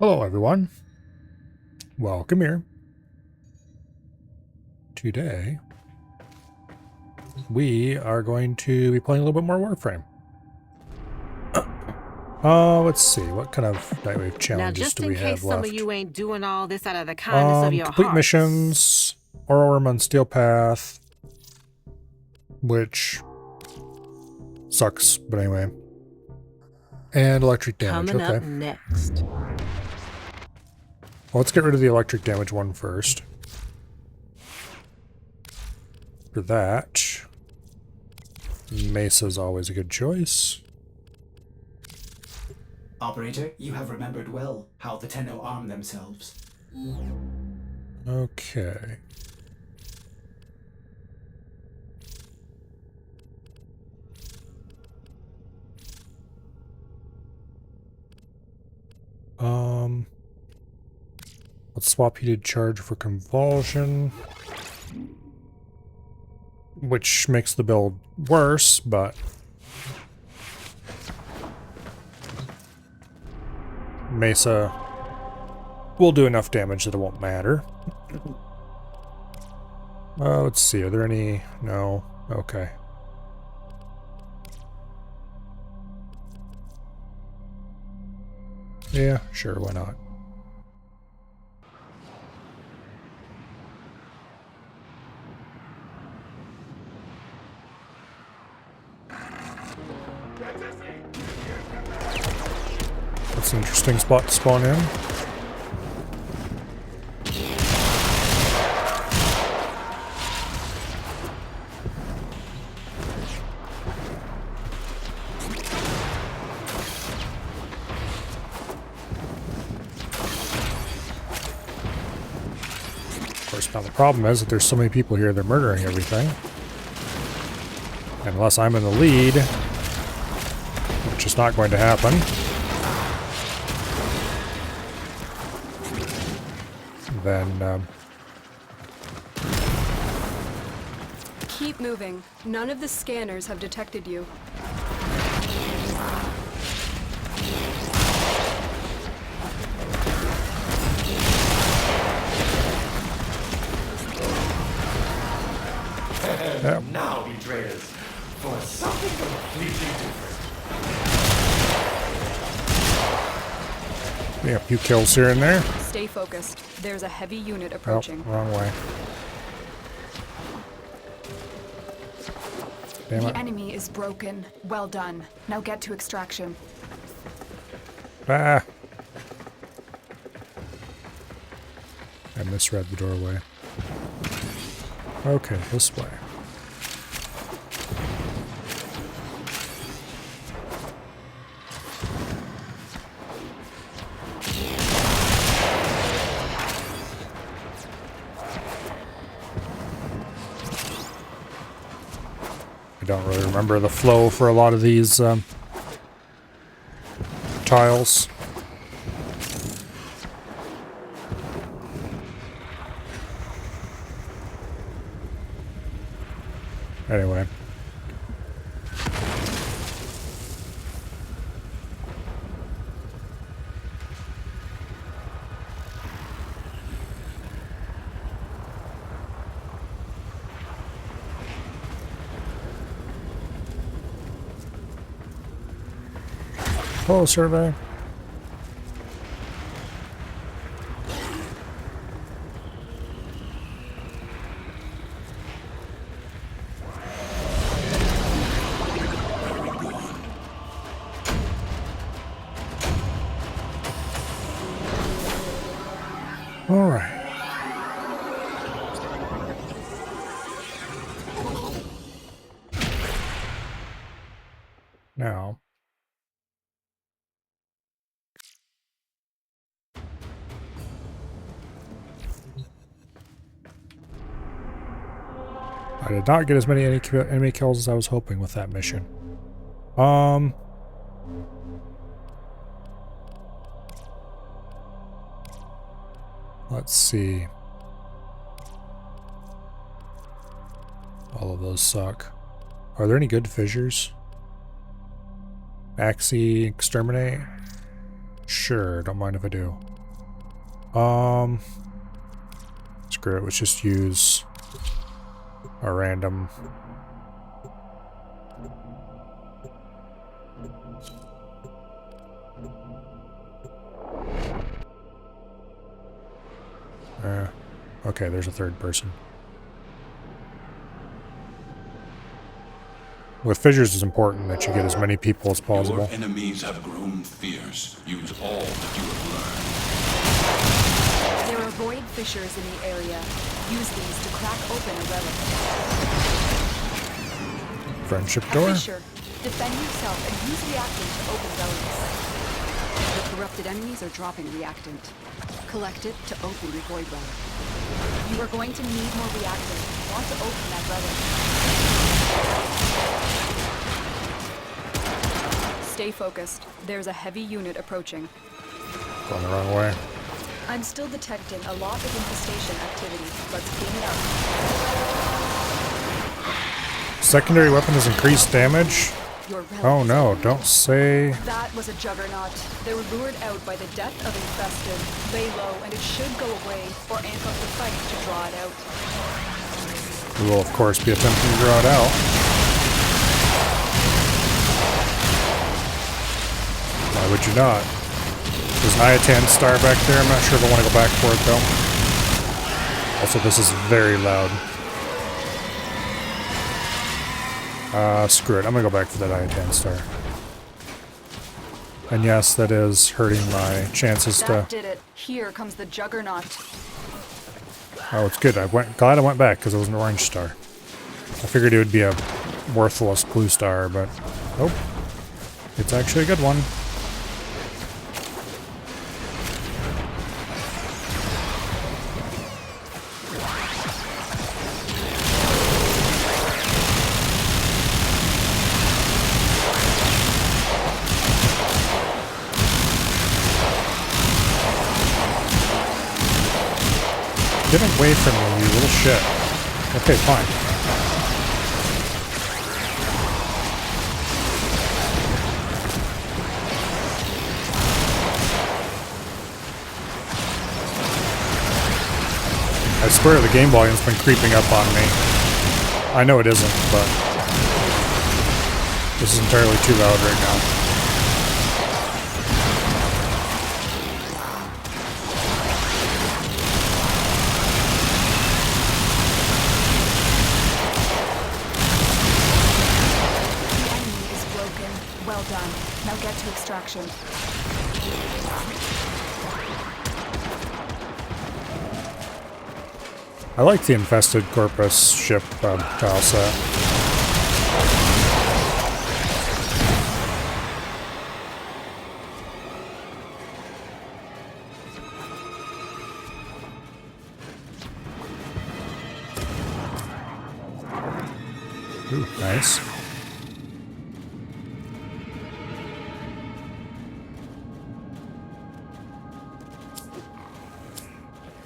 Hello everyone, welcome here. Today we are going to be playing a little bit more Warframe. Let's see, what kind of nightwave challenges do we have left? Now, just in case some of you ain't doing all this out of the kindness of your complete hearts. missions, Warframe on Steel Path, which sucks, but anyway. And electric damage, Coming okay. up next. Well, let's get rid of the electric damage one first. For that, Mesa's always a good choice. Operator, you have remembered well how the Tenno arm themselves. Okay. Let's swap heated charge for convulsion, which makes the build worse, but Mesa will do enough damage that it won't matter. Let's see, are there any? No. Okay. Yeah, sure, why not? That's an interesting spot to spawn in. Of course, now the problem is that there's so many people here, they're murdering everything. And unless I'm in the lead, which is not going to happen, then keep moving. None of the scanners have detected you. yeah. Now, betrayers, for something completely different. Yeah, a few kills here and there. Stay focused. There's a heavy unit Oh, approaching. wrong way. Damn The it. enemy is broken. Well done. Now get to extraction. Ah! I misread the doorway. Okay, this way. I don't really remember the flow for a lot of these tiles. Anyway. Hello, survey. All right. Now, I did not get as many enemy kills as I was hoping with that mission. Let's see. All of those suck. Are there any good fissures? Maxi exterminate? Sure, don't mind if I do. Screw it, let's just use a random. Okay, there's a third person. With fissures, it's important that you get as many people as possible. Your enemies have grown fierce. Use all that you have learned. There are void fissures in the area. Use these to crack open a relic. Friendship A door? fissure. Defend yourself and use reactant to open relics. The corrupted enemies are dropping reactant. Collect it to open your void relic. You are going to need more reactant. Want to open that relic. Stay focused. There's a heavy unit approaching. Going the wrong way. I'm still detecting a lot of infestation activity. Let's clean it up. Secondary weapon has increased damage. Your relic Oh is no, open. don't say. That was a juggernaut. They were lured out by the death of infested. Lay low and it should go away, or amp up the fight to draw it out. We will of course be attempting to draw it out. Why would you not? There's an Iatan star back there. I'm not sure if I want to go back for it though. Also, this is very loud. Screw it. I'm gonna go back for that Iatan star. And yes, that is hurting my chances That to... did it. Here comes the juggernaut. Oh, it's good. Glad I went back because it was an orange star. I figured it would be a worthless blue star, but... Oh. It's actually a good one. Get away from me, you little shit. Okay, fine. I swear the game volume's been creeping up on me. I know it isn't, but this is entirely too loud right now. Well done. Now get to extraction. I like the infested Corpus ship tile set. Ooh, nice.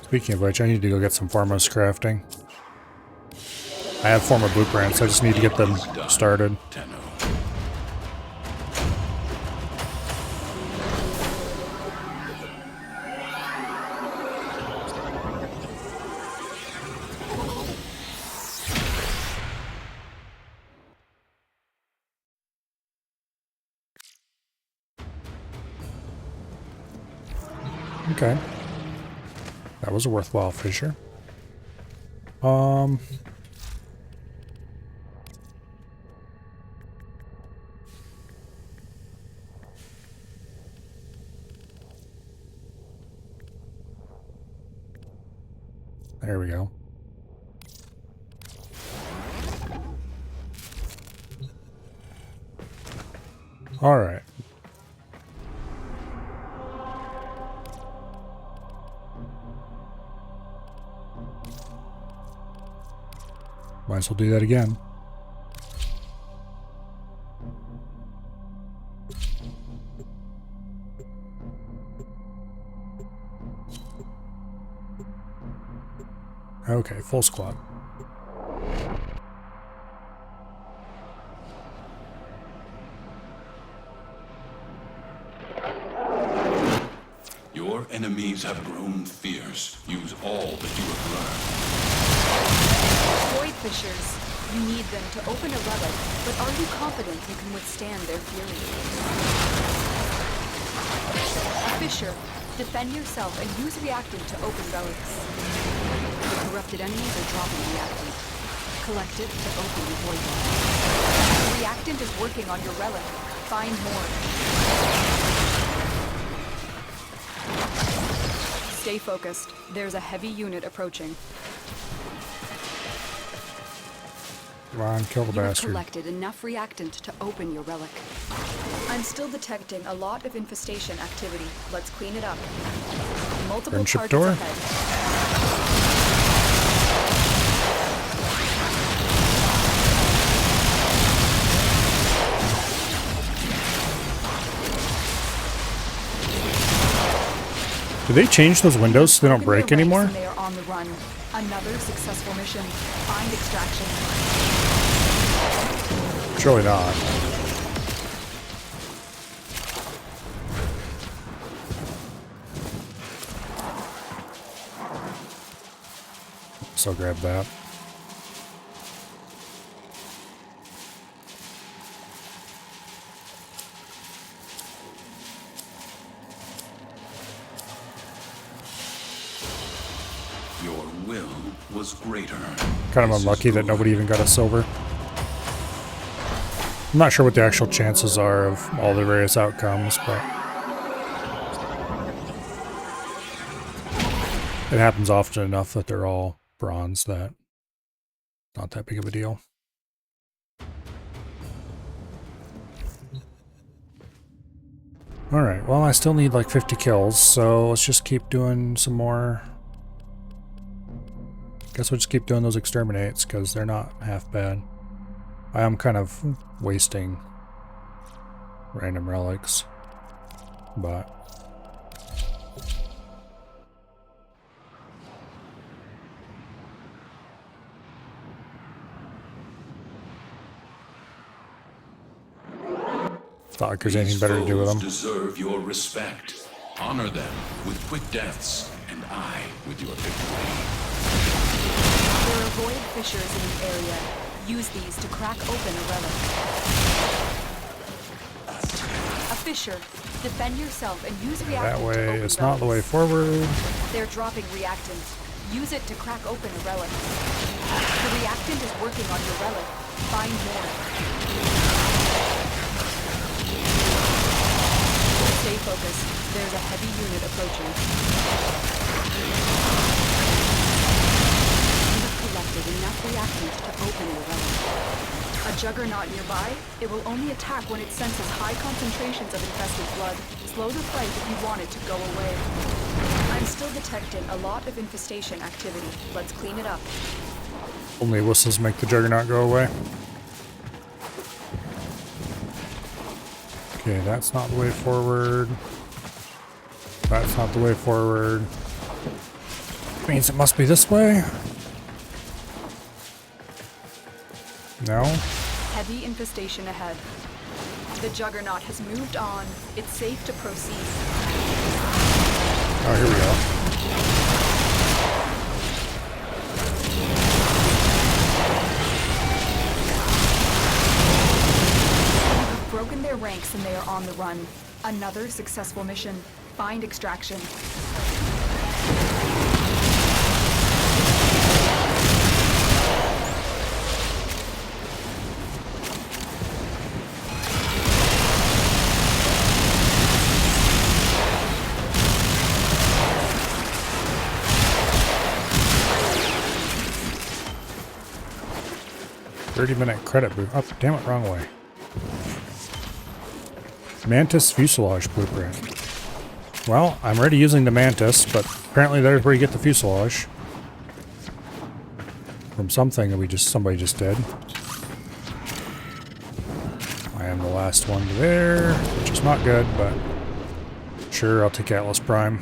Speaking of which, I need to go get some Foremost crafting. I have former blueprints, I just need to get them started. Tenno. Okay. That was a worthwhile fissure. There we go. All right. Might as well do that again. Okay, full squat. Your enemy enemies have grown fierce. Use all that you have learned. Void fissures. You need them to open a relic, but are you confident you can withstand their fury? A fissure. Defend yourself and use reactant to open relics. The corrupted enemies are dropping reactant. Collect it to open the void wall. Reactant is working on your relic. Find more. Stay focused. There's a heavy unit approaching. Ron, kill the You have bastard. collected enough reactant to open your relic. I'm still detecting a lot of infestation activity. Let's clean it up. Multiple Friendship targets door? ahead. Do they change those windows so they don't break anymore? They are on the run. Another successful mission. Find extraction. Surely not. So grab that. Your will was greater. Kind of This is unlucky that good. nobody even got a silver. I'm not sure what the actual chances are of all the various outcomes, but it happens often enough that they're all bronze that not that big of a deal. Alright, well I still need like 50 kills, so let's just keep doing some more. Guess we'll just keep doing those exterminates, because they're not half bad. I am kind of wasting random relics, but not like there's anything better to do with them. These foes deserve your respect. Honor them with quick deaths, and I with your victory. There are void fissures in the area. Use these to crack open a relic. A fissure. Defend yourself and use reactant That to way, open it's not the way relics. forward. They're dropping reactant. Use it to crack open a relic. The reactant is working on your relic. Find more. Stay focused. There's a heavy unit approaching. You've collected enough reactant to open your relic. A juggernaut nearby? It will only attack when it senses high concentrations of infested blood. Slow the fight if you want it to go away. I'm still detecting a lot of infestation activity. Let's clean it up. Only whistles make the juggernaut go away. Okay, that's not the way forward. That's not the way forward. Means it must be this way. No? Heavy infestation ahead. The juggernaut has moved on. It's safe to proceed. Oh, here we go. You've broken their ranks and they are on the run. Another successful mission. Find extraction. $30-minute credit boost. Oh, damn it, wrong way. Mantis fuselage blueprint. Well, I'm already using the Mantis, but apparently there's where you get the fuselage. From something that somebody just did. I am the last one to there, which is not good, but sure, I'll take Atlas Prime.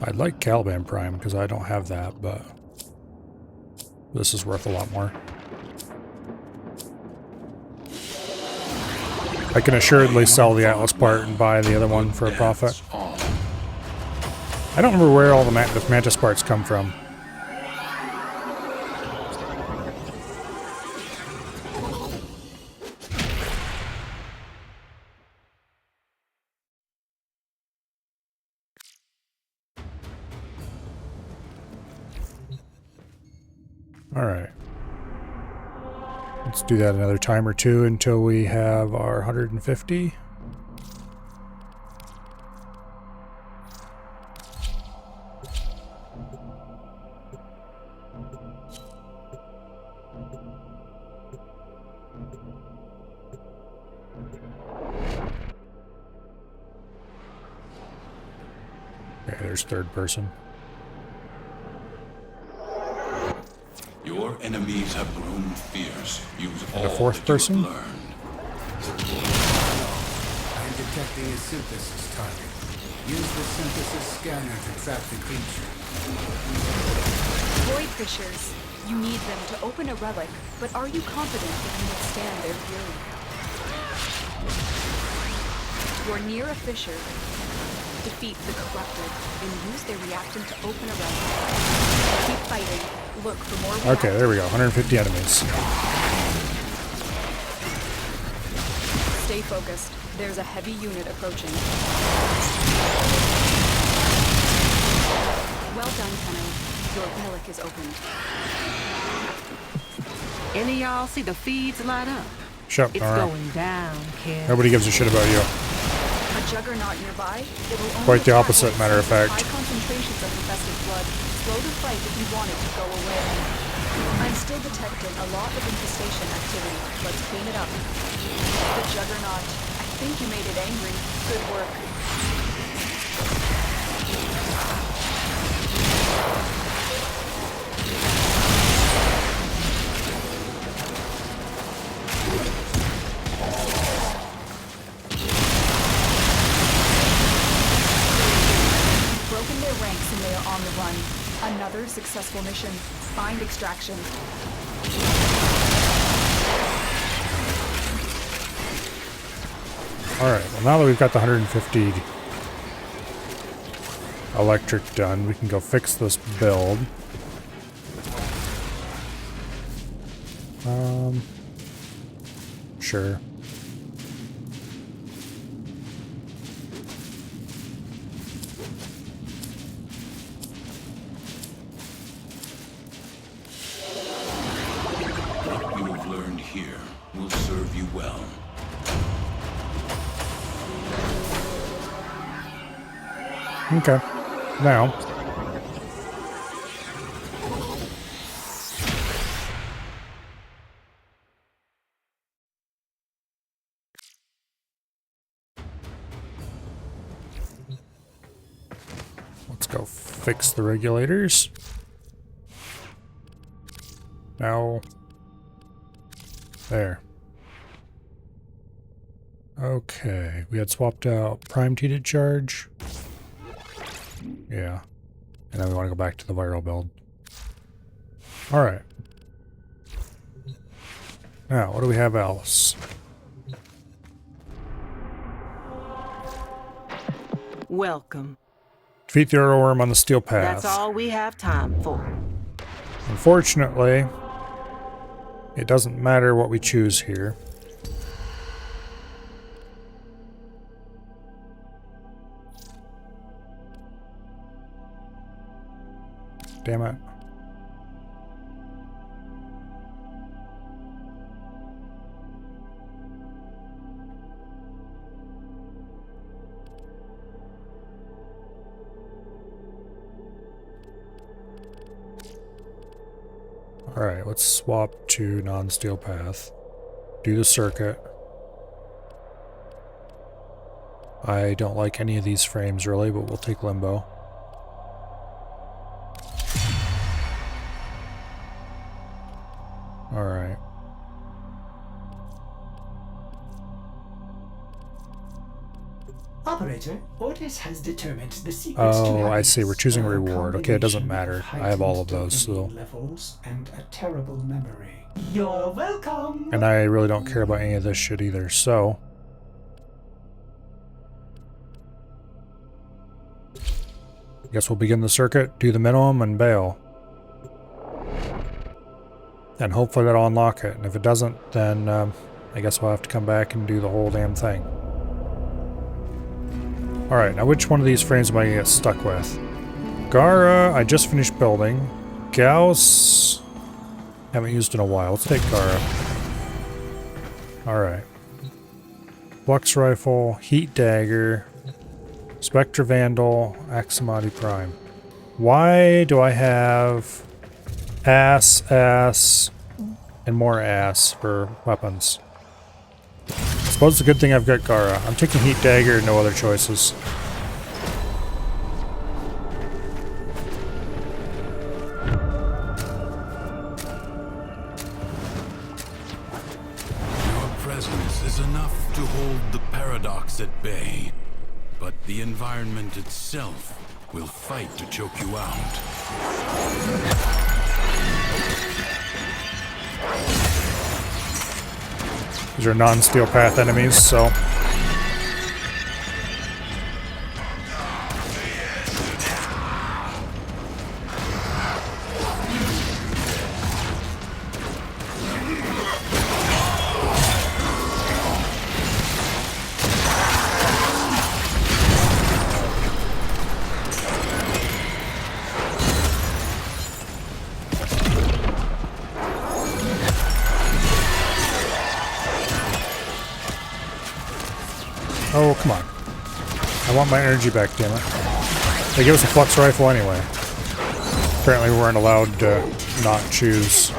I'd like Caliban Prime because I don't have that, but this is worth a lot more. I can assuredly sell the Atlas part and buy the other one for a profit. On. I don't remember where all the Mantis parts come from. Alright. Let's do that another time or two until we have our 150. Okay, there's third person. Your enemies have grown fierce. Use all The fourth that person? you have learned. I'm detecting a synthesis target. Use the synthesis scanner to track the creature. Void fissures. You need them to open a relic, but are you confident you can withstand their fury? You're near a fissure. Defeat the corrupted and use their reactant to open a relic. Keep fighting. Look for more reactants. Okay, there we go. 150 enemies. Stay focused. There's a heavy unit approaching. Well done, Tenno. Your relic is opened. Any of y'all see the feeds light up? Shut It's up. going down, kid. Nobody gives a shit about you. A juggernaut nearby? It will only Quite the attack opposite, when matter of senses fact. high concentrations of infested blood. Slow the fight if you want it to go away. I'm still detecting a lot of infestation activity. Let's clean it up. The juggernaut. I think you made it angry. Good work. Broken their ranks and they are on the run. Another successful mission. Find extraction. Alright, well now that we've got the 150 electric done, we can go fix this build. Sure. What you have learned here will serve you well. Okay. Now. Let's go fix the regulators. Now. There. Okay, we had swapped out prime heated charge. Yeah. And then we want to go back to the viral build. Alright. Now, what do we have else? Welcome. Defeat the Earl Worm on the steel path. That's all we have time for. Unfortunately, it doesn't matter what we choose here. Damn it. Alright, let's swap to non-steel path. Do the circuit. I don't like any of these frames really, but we'll take limbo. Alright. Operator, Ordis has determined the secrets to Oh, I see. We're happiness choosing a are a reward. Okay, it doesn't combination matter. of I have all of heightened those, so... dopamine levels and a terrible memory. You're welcome. And I really don't care about any of this shit either, so... Guess we'll begin the circuit, do the minimum, and bail. And hopefully that'll unlock it. And if it doesn't, then I guess we'll have to come back and do the whole damn thing. Alright, now which one of these frames am I going to get stuck with? Gara, I just finished building. Gauss, haven't used in a while. Let's take Gara. Alright. Flux Rifle, Heat Dagger, Spectre Vandal, Aximati Prime. Why do I have ass, and more ass for weapons? I suppose it's a good thing I've got Gara. I'm taking Heat Dagger, no other choices. Your presence is enough to hold the paradox at bay, but the environment itself will fight to choke you out. These are non-steel path enemies, so... Oh, come on. I want my energy back, damn it. They gave us a flux rifle anyway. Apparently we weren't allowed to not choose.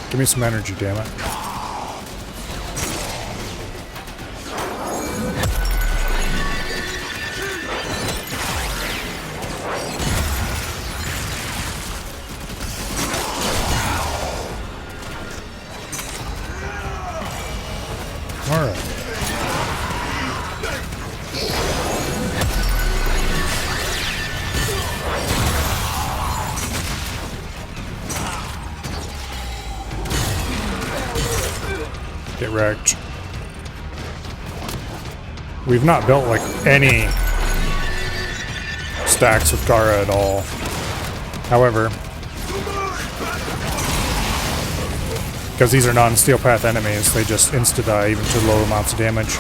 Give me some energy, damn it. All right. Get wrecked. We've not built like any stacks with Gara at all. However, because these are non-steel path enemies, they just insta-die even to low amounts of damage.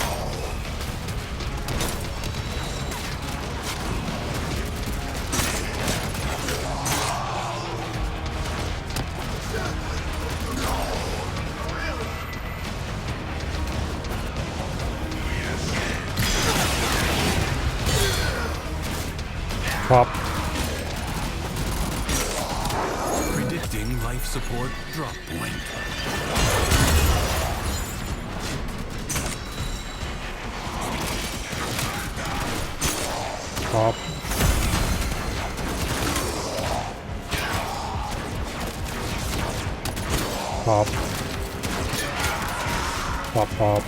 Pop. Predicting life support drop point. Pop. Pop. Pop, pop.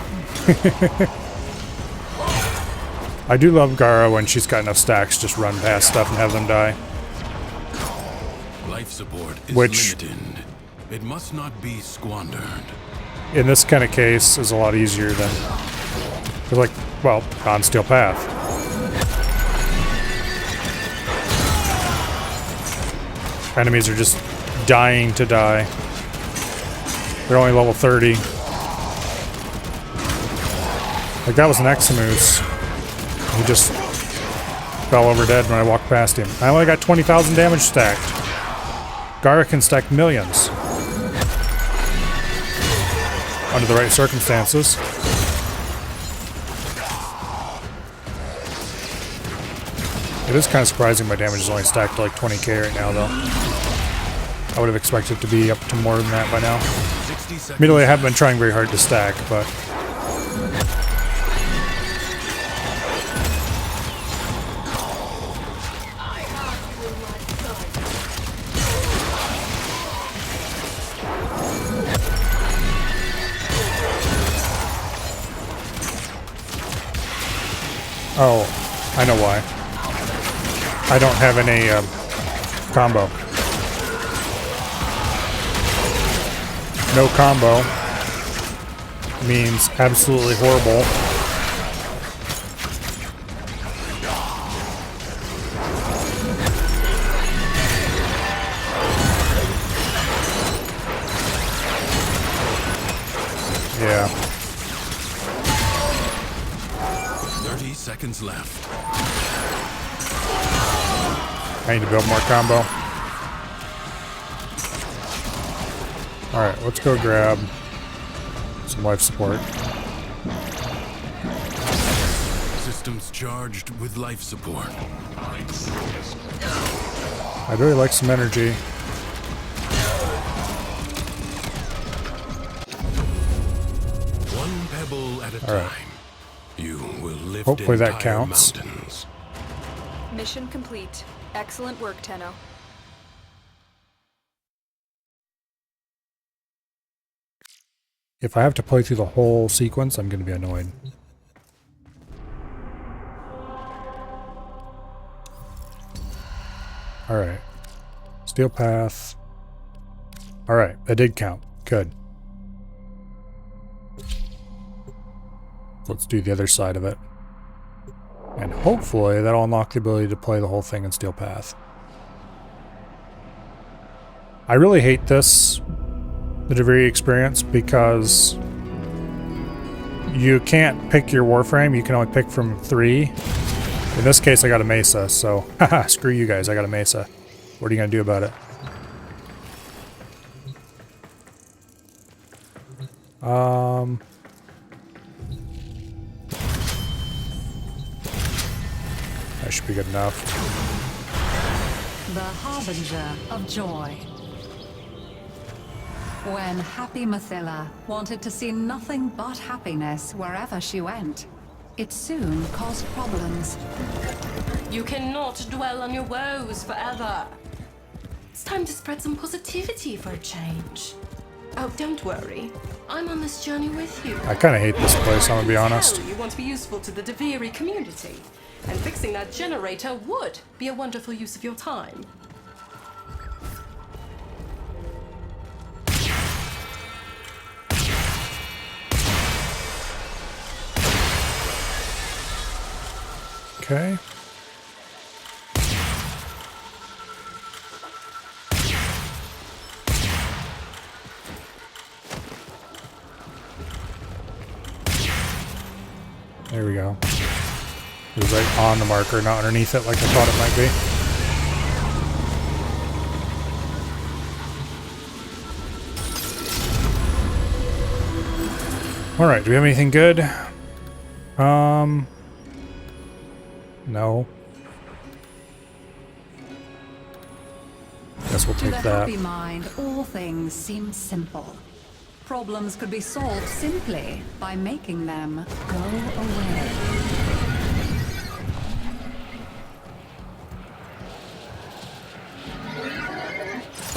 I do love Gara when she's got enough stacks, just run past stuff and have them die. Life support is Which, limited. It must not be squandered. in this kind of case, is a lot easier than... They're like, well, non-steel path. Enemies are just dying to die. They're only level 30. Like, that was an Eximus. He just fell over dead when I walked past him. I only got 20,000 damage stacked. Gara can stack millions. Under the right circumstances. It is kind of surprising my damage is only stacked to like 20k right now, though. I would have expected it to be up to more than that by now. Admittedly, I haven't been trying very hard to stack, but... Oh, I know why. I don't have any combo. No combo means absolutely horrible. Yeah. 30 seconds left. I need to build more combo. Alright, let's go grab some life support. Systems charged with life support. I'd really like some energy. One pebble at a All right. time. You will lift Hopefully that entire counts. mountains. Mission complete. Excellent work, Tenno. If I have to play through the whole sequence, I'm going to be annoyed. Alright. Steel path. Alright, that did count. Good. Let's do the other side of it. And hopefully that'll unlock the ability to play the whole thing in steel path. I really hate this, the Delivery experience, because you can't pick your Warframe, you can only pick from 3. In this case I got a Mesa, so haha, screw you guys, I got a Mesa. What are you gonna do about it? That should be good enough. The harbinger of joy. When happy Mathila wanted to see nothing but happiness wherever she went, it soon caused problems. You cannot dwell on your woes forever. It's time to spread some positivity for a change. Oh, don't worry. I'm on this journey with you. I kind of hate this place, I'm gonna be honest. You want to be useful to the Deviri community, and fixing that generator would be a wonderful use of your time. Okay. There we go. It was right on the marker, not underneath it like I thought it might be. Alright, do we have anything good? No. Guess we'll To take the that. happy mind, all things seem simple. Problems could be solved simply by making them go away.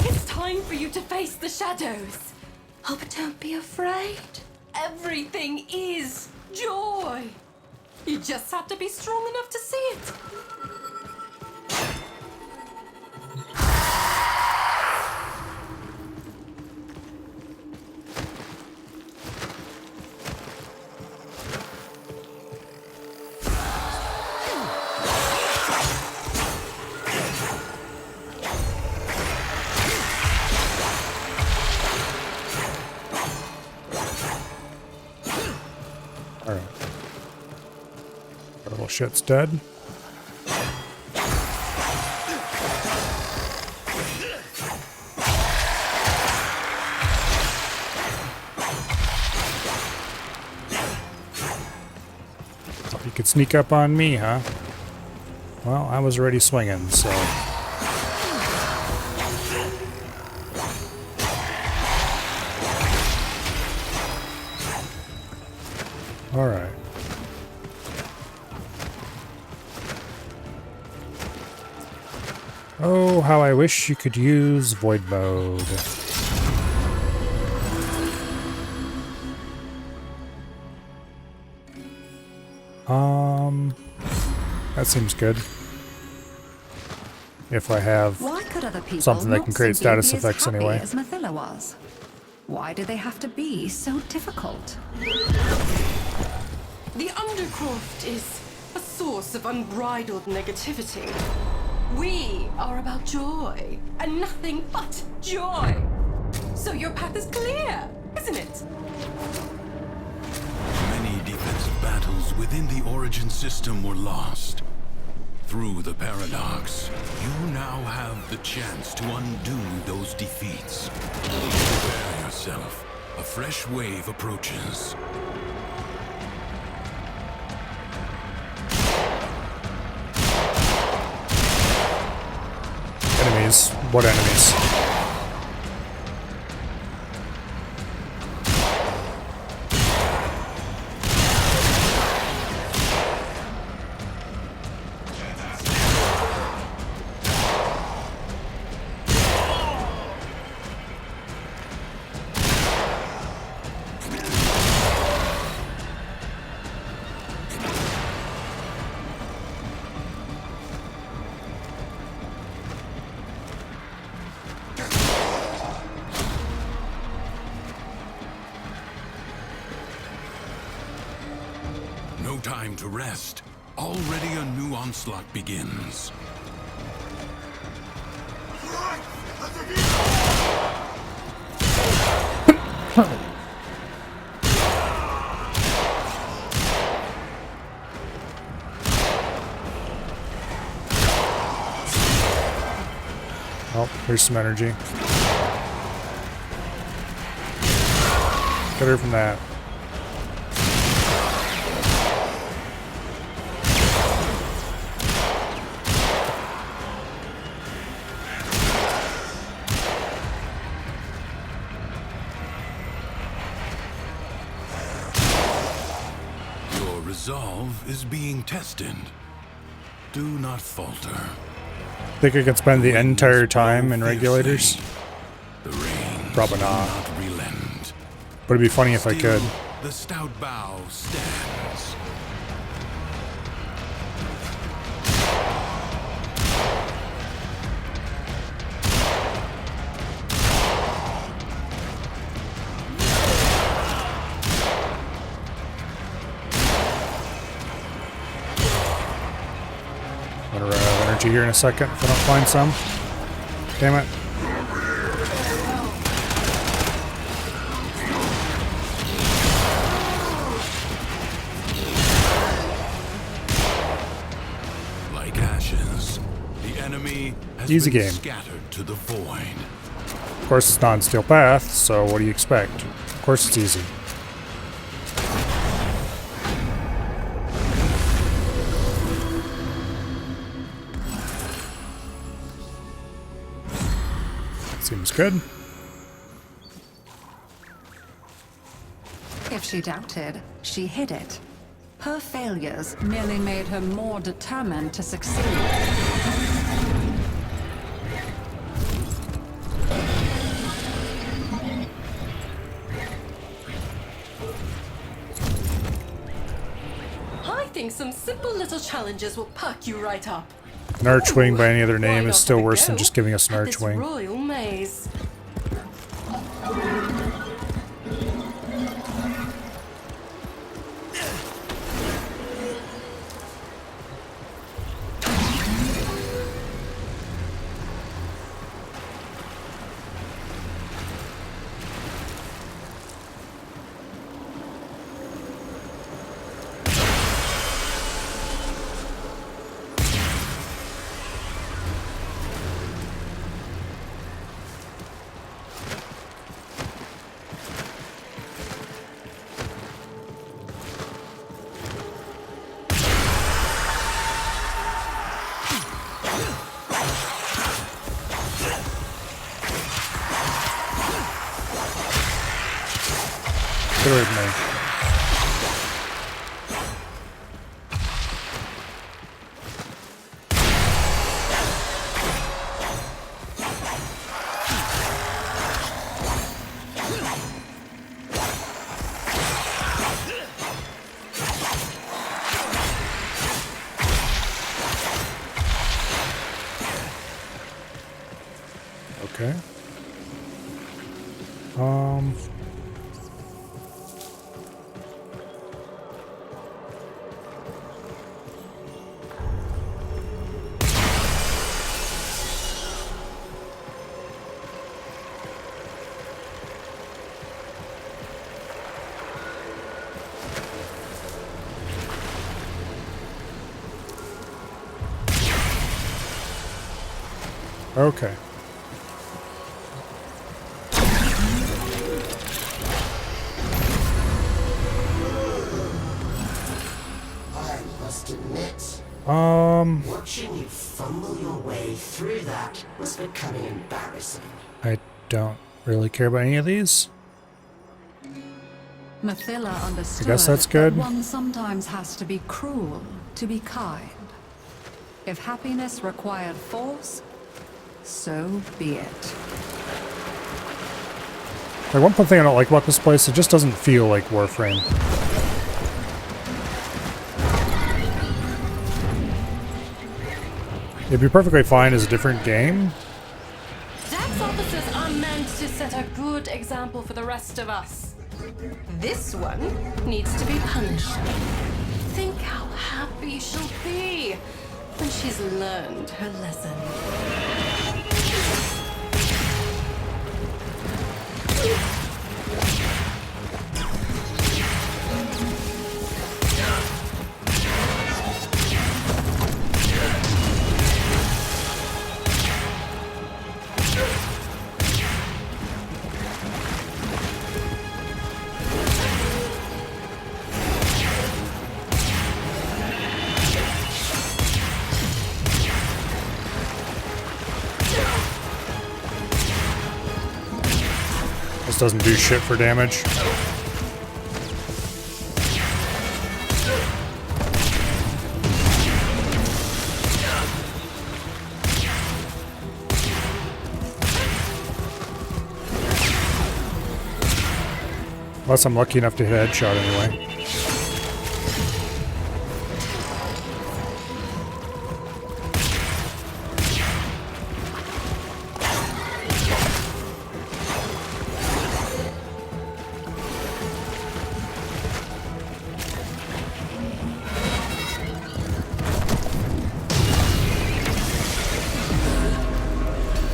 It's time for you to face the shadows. Oh, but don't be afraid. Everything is joy. You just have to be strong enough to see it. Alright. Our little shit's dead. Thought you could sneak up on me, huh? Well, I was already swinging, so... Alright. Oh, how I wish you could use void mode. That seems good. If I have Why could other people something that not can create simply status be as effects happy anyway. as Mathila was? Why do they have to be so difficult? The Undercroft is a source of unbridled negativity. We are about joy, and nothing but joy. So your path is clear, isn't it? Many defensive battles within the Origin system were lost. Through the paradox, you now have the chance to undo those defeats. Prepare yourself. A fresh wave approaches. Enemies? What enemies? No time to rest. Already a new onslaught begins. Oh, here's some energy. Get her from that. Your resolve is being tested. Do not falter. Think I could spend the entire time in regulators? The rain Probably not. not relent. But it'd be funny if I Still, could. the stout bow stands. I'm gonna run out of energy here in a second if I don't find some. Damn it. Like ashes, the enemy has Easy been game. scattered to the void. Of course it's non-steel path, so what do you expect? Of course it's easy. Seems good. If she doubted, she hid it. Her failures merely made her more determined to succeed. I think some simple little challenges will perk you right up. An archwing by any other Why name not is still have a worse than go just giving us an at this archwing. royal maze. Get away from me. Okay. I must admit, Um, watching you fumble your way through that was becoming embarrassing. I don't really care about any of these. Mathila understood I guess that's good. that one sometimes has to be cruel to be kind. If happiness required force, so be it. Like, one thing I don't like about this place, it just doesn't feel like Warframe. It'd be perfectly fine as a different game. Dax officers are meant to set a good example for the rest of us. This one needs to be punished. Think how happy she'll be when she's learned her lesson. This doesn't do shit for damage. Unless I'm lucky enough to hit a headshot anyway.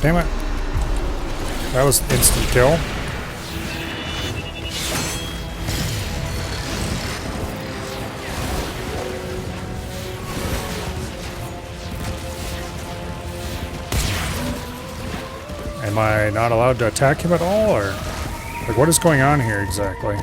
Damn it. That was instant kill. Am I not allowed to attack him at all, or like what is going on here exactly?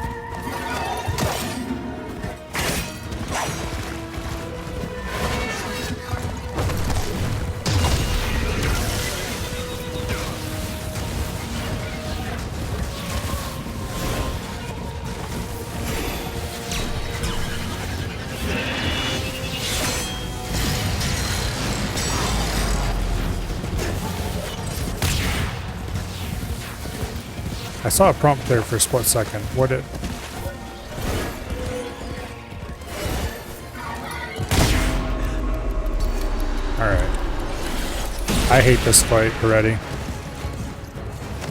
I saw a prompt there for a split second. What did... Alright. I hate this fight already.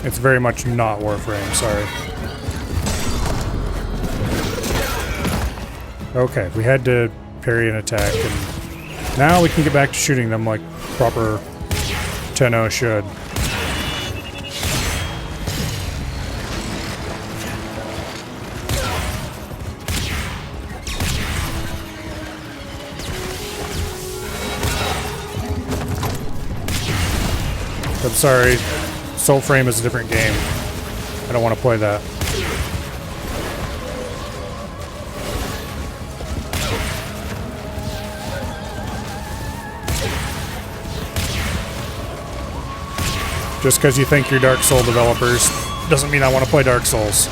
It's very much not Warframe, sorry. Okay, we had to parry an attack, and now we can get back to shooting them like proper 10-0 should. I'm sorry, Soulframe is a different game. I don't want to play that. Just because you think you're Dark Souls developers doesn't mean I want to play Dark Souls.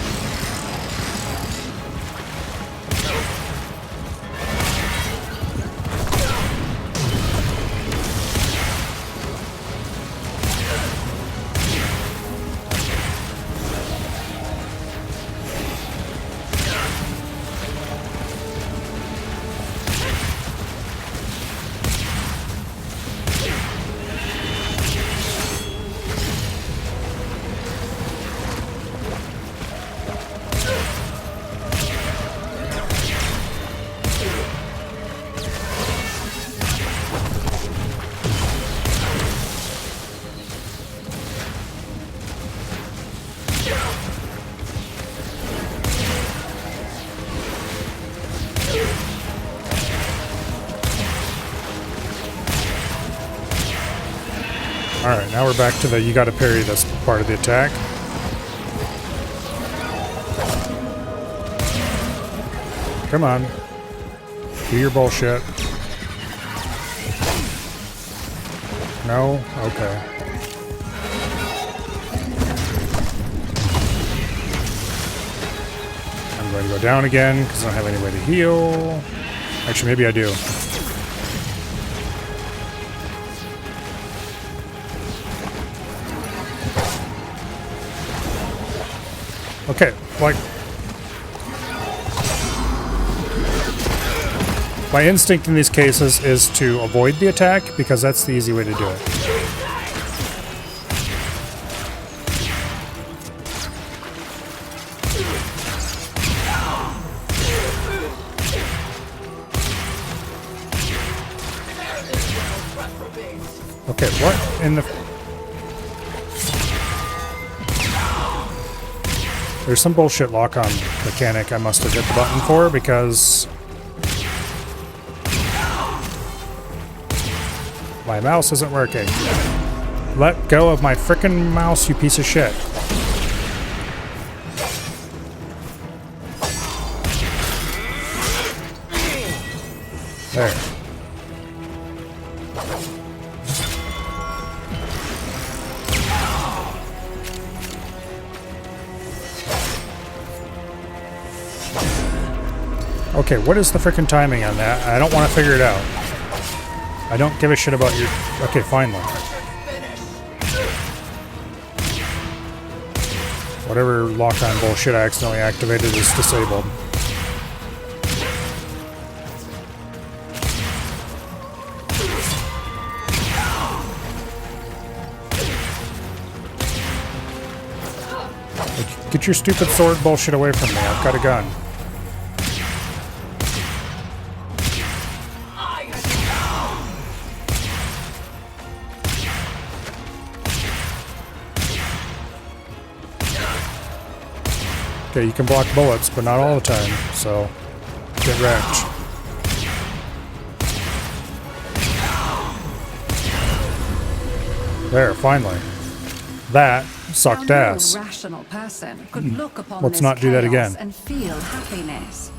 now we're back to the you gotta parry this part of the attack. Come on. Do your bullshit. No? Okay. I'm going to go down again because I don't have any way to heal. Actually, maybe I do. Okay, like... my instinct in these cases is to avoid the attack because that's the easy way to do it. Okay, what in the... there's some bullshit lock-on mechanic I must have hit the button for because... my mouse isn't working. Let go of my frickin' mouse, you piece of shit. There. Okay, what is the frickin' timing on that? I don't want to figure it out. I don't give a shit about your... okay, finally. Whatever lock-on bullshit I accidentally activated is disabled. Get your stupid sword bullshit away from me. I've got a gun. Okay, you can block bullets, but not all the time, so get wrecked. There, finally. That sucked ass. No rational person could look upon Let's this not do that chaos again. and feel happiness.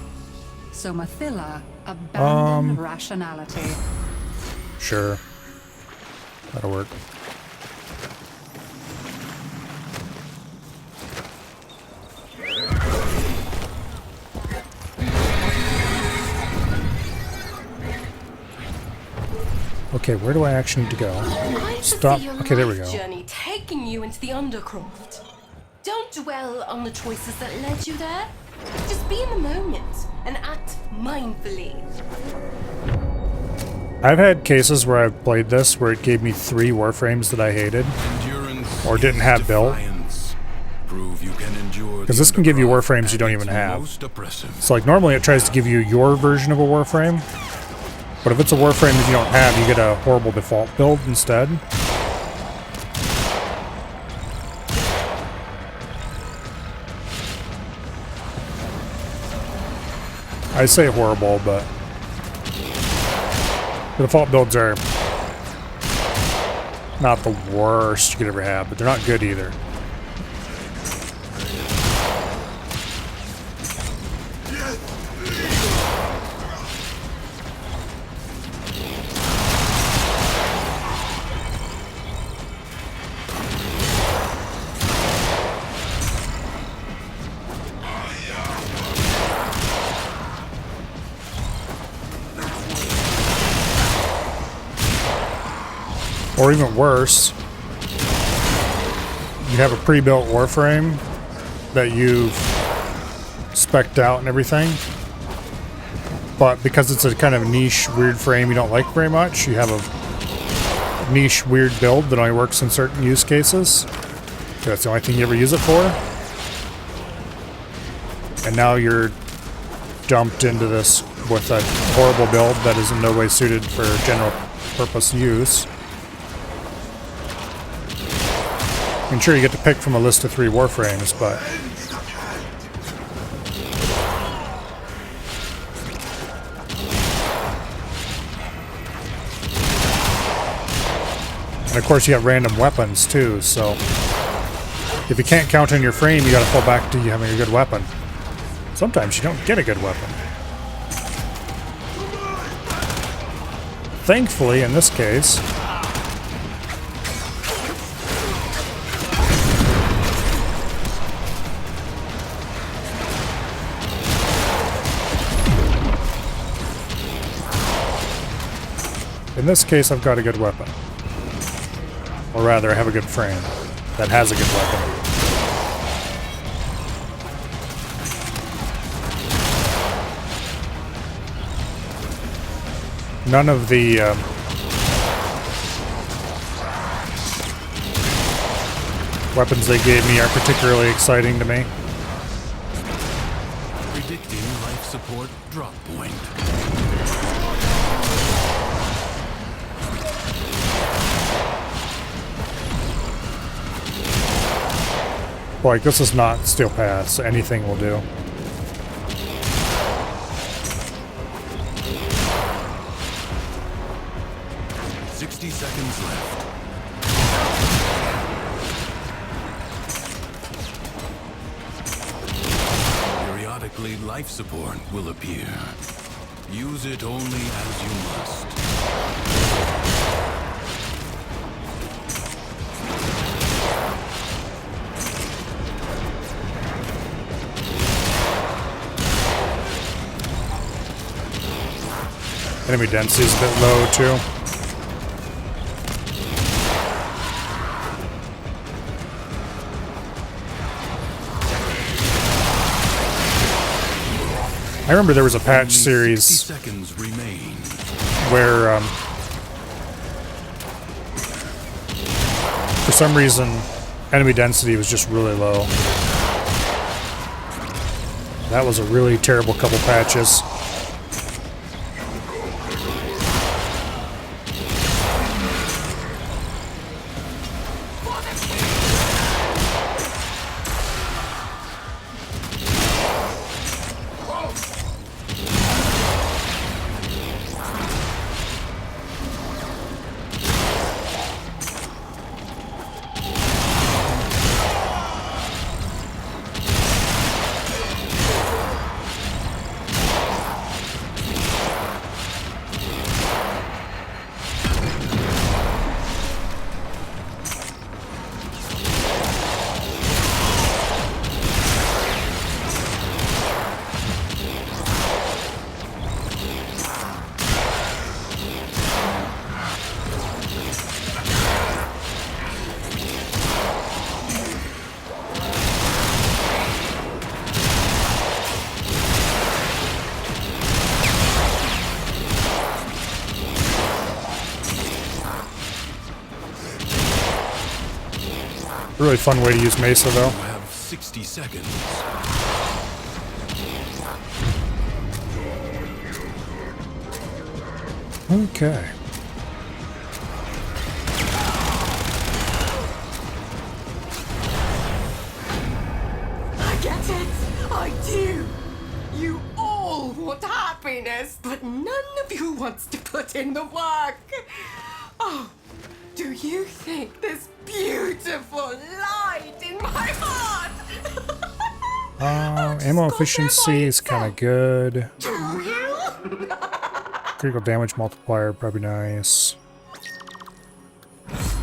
So Mathila abandoned rationality. Sure. That'll work. Okay, where do I actually need to go? Stop. Okay, there we go. Journey taking you into the Undercroft. Don't dwell on the choices that led you there. Just be in the moment and act mindfully. I've had cases where I've played this where it gave me 3 Warframes that I hated or didn't have built. Because this can give you Warframes you don't even have. So like normally it tries to give you your version of a Warframe. But if it's a Warframe that you don't have, you get a horrible default build instead. I say horrible, but the default builds are not the worst you could ever have, but they're not good either. Or even worse, you have a pre-built Warframe that you've spec'd out and everything, but because it's a kind of niche, weird frame you don't like very much, you have a niche, weird build that only works in certain use cases. That's the only thing you ever use it for. And now you're dumped into this with a horrible build that is in no way suited for general purpose use. I'm sure you get to pick from a list of 3 Warframes, but... And of course you got random weapons too, so if you can't count on your frame, you gotta fall back to you having a good weapon. Sometimes you don't get a good weapon. Thankfully, in this case, I've got a good weapon. Or rather, I have a good frame that has a good weapon. None of the weapons they gave me are particularly exciting to me. Predicting life support drop point. Like, this is not Steel Pass, so anything will do. Seconds left. Periodically, life support will appear. Use it only as you must. Enemy density is a bit low, too. I remember there was a patch series where, for some reason, enemy density was just really low. That was a really terrible couple patches. Really fun way to use Mesa, though. You have 60 seconds. Okay. I get it. I do. You all want happiness, but none of you wants to put in the work. Oh, do you think this beautiful light in my heart? Ammo efficiency is kind of good. Do you? Critical damage multiplier, probably nice.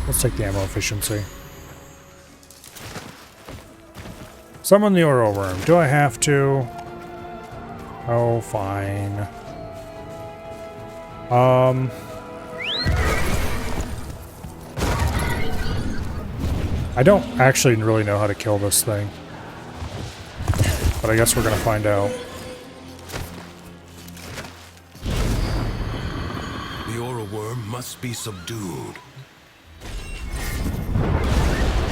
Let's take the ammo efficiency. Summon the Oro Worm. Do I have to? Oh, fine. I don't actually really know how to kill this thing. But I guess we're gonna find out. The Oro Worm must be subdued.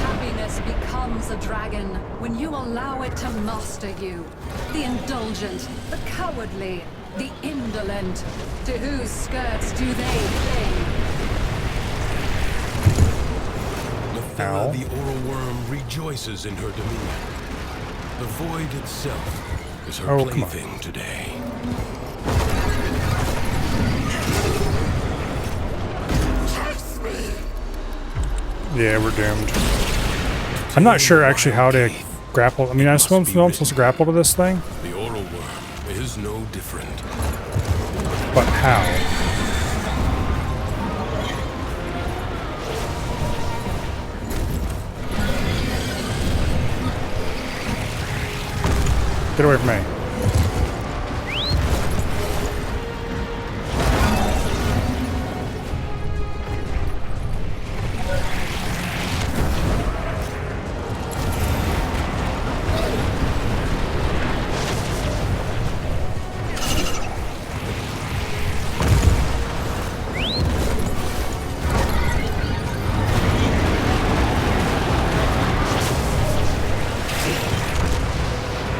Happiness becomes a dragon when you allow it to master you. The indulgent, the cowardly, the indolent. To whose skirts do they cling? Ow. The Oro Worm rejoices in her demeanor. The void itself is her plaything today. Curse me! Yeah, we're doomed. I'm not sure actually how to grapple. I mean, I'm supposed to grapple to this thing. The oral worm is no different. But how? Get away from me.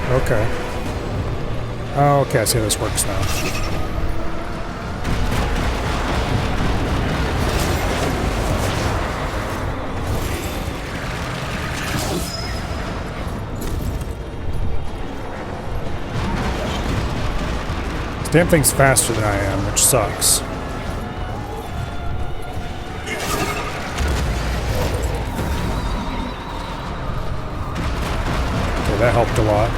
Okay. Oh, okay, I see how this works now. This damn thing's faster than I am, which sucks. Okay, that helped a lot.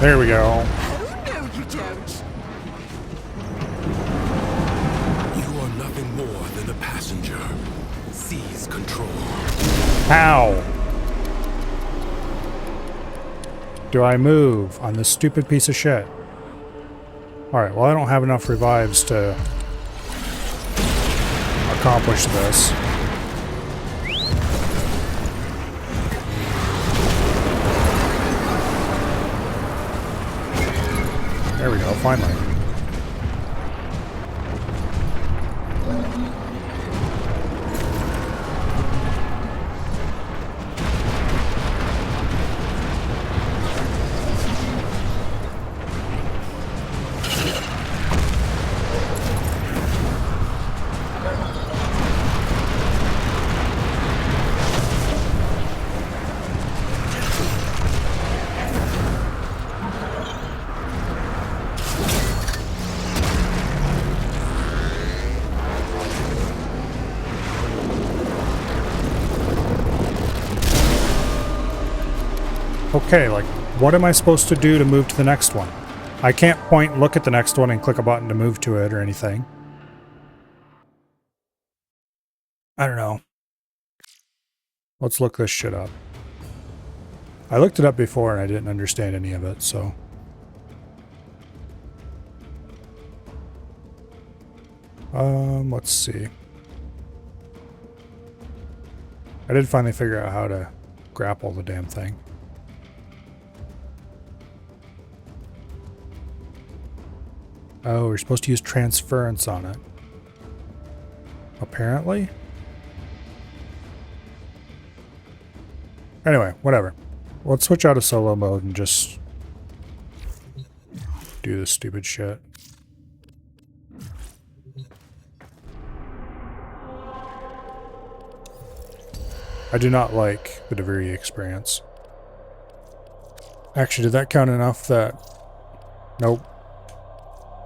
There we go. Oh, no, you don't. You are nothing more than a passenger. Seize control. How do I move on this stupid piece of shit? Alright, well I don't have enough revives to accomplish this. There we go, finally. Okay, like, what am I supposed to do to move to the next one? I can't point and look at the next one and click a button to move to it or anything. I don't know. Let's look this shit up. I looked it up before and I didn't understand any of it, so... let's see. I did finally figure out how to grapple the damn thing. Oh, we're supposed to use transference on it. Apparently? Anyway, whatever. Let's switch out of solo mode and just do this stupid shit. I do not like the Deviri experience. Actually, did that count enough that... Nope.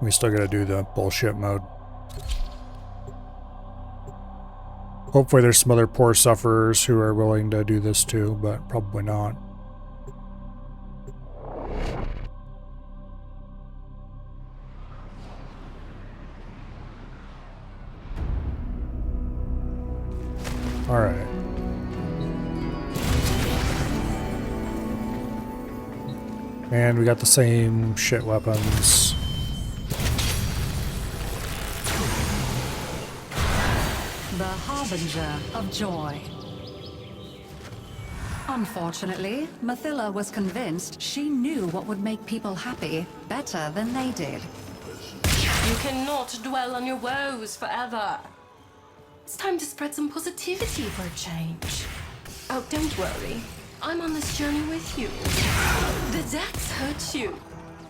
We still gotta do the bullshit mode. Hopefully there's some other poor sufferers who are willing to do this too, but probably not. Alright. And we got the same shit weapons. The harbinger of joy. Unfortunately, Mathila was convinced she knew what would make people happy better than they did. You cannot dwell on your woes forever. It's time to spread some positivity for a change. Oh, don't worry. I'm on this journey with you. The decks hurt you.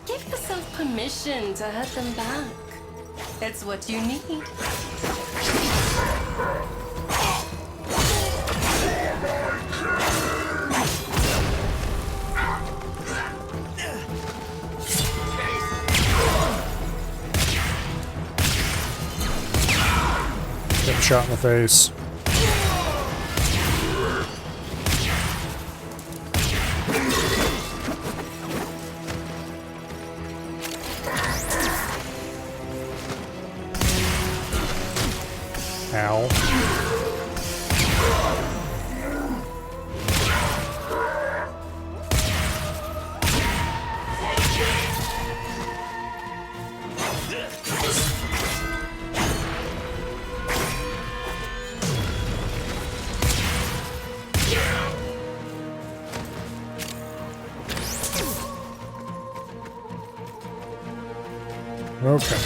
Give yourself permission to hurt them back. It's what you need. Getting shot in the face. Ow. Okay.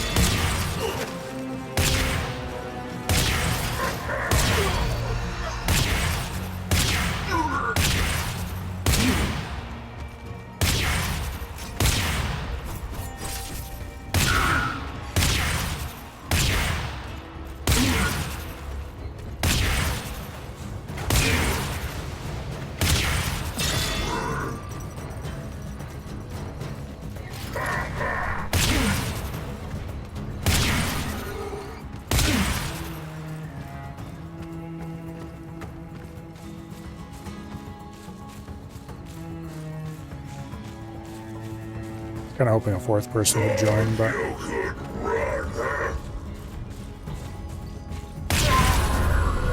Kind of hoping a fourth person would join, but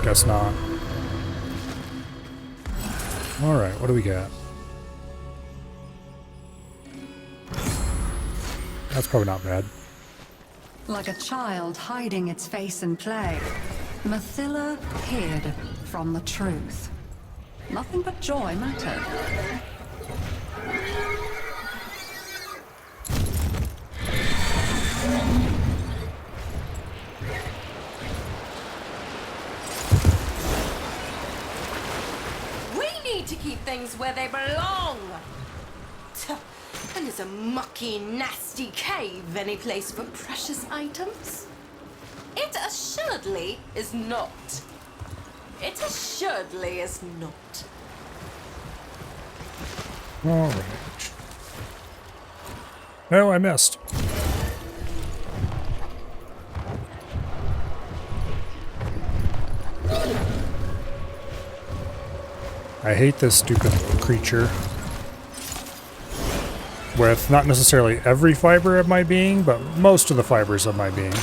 guess not. All right, what do we got? That's probably not bad. Like a child hiding its face in play, Mathila hid from the truth. Nothing but joy mattered. To keep things where they belong. And is a mucky, nasty cave any place for precious items? It assuredly is not. It assuredly is not. All right. No, I missed. I hate this stupid creature. With not necessarily every fiber of my being, but most of the fibers of my being.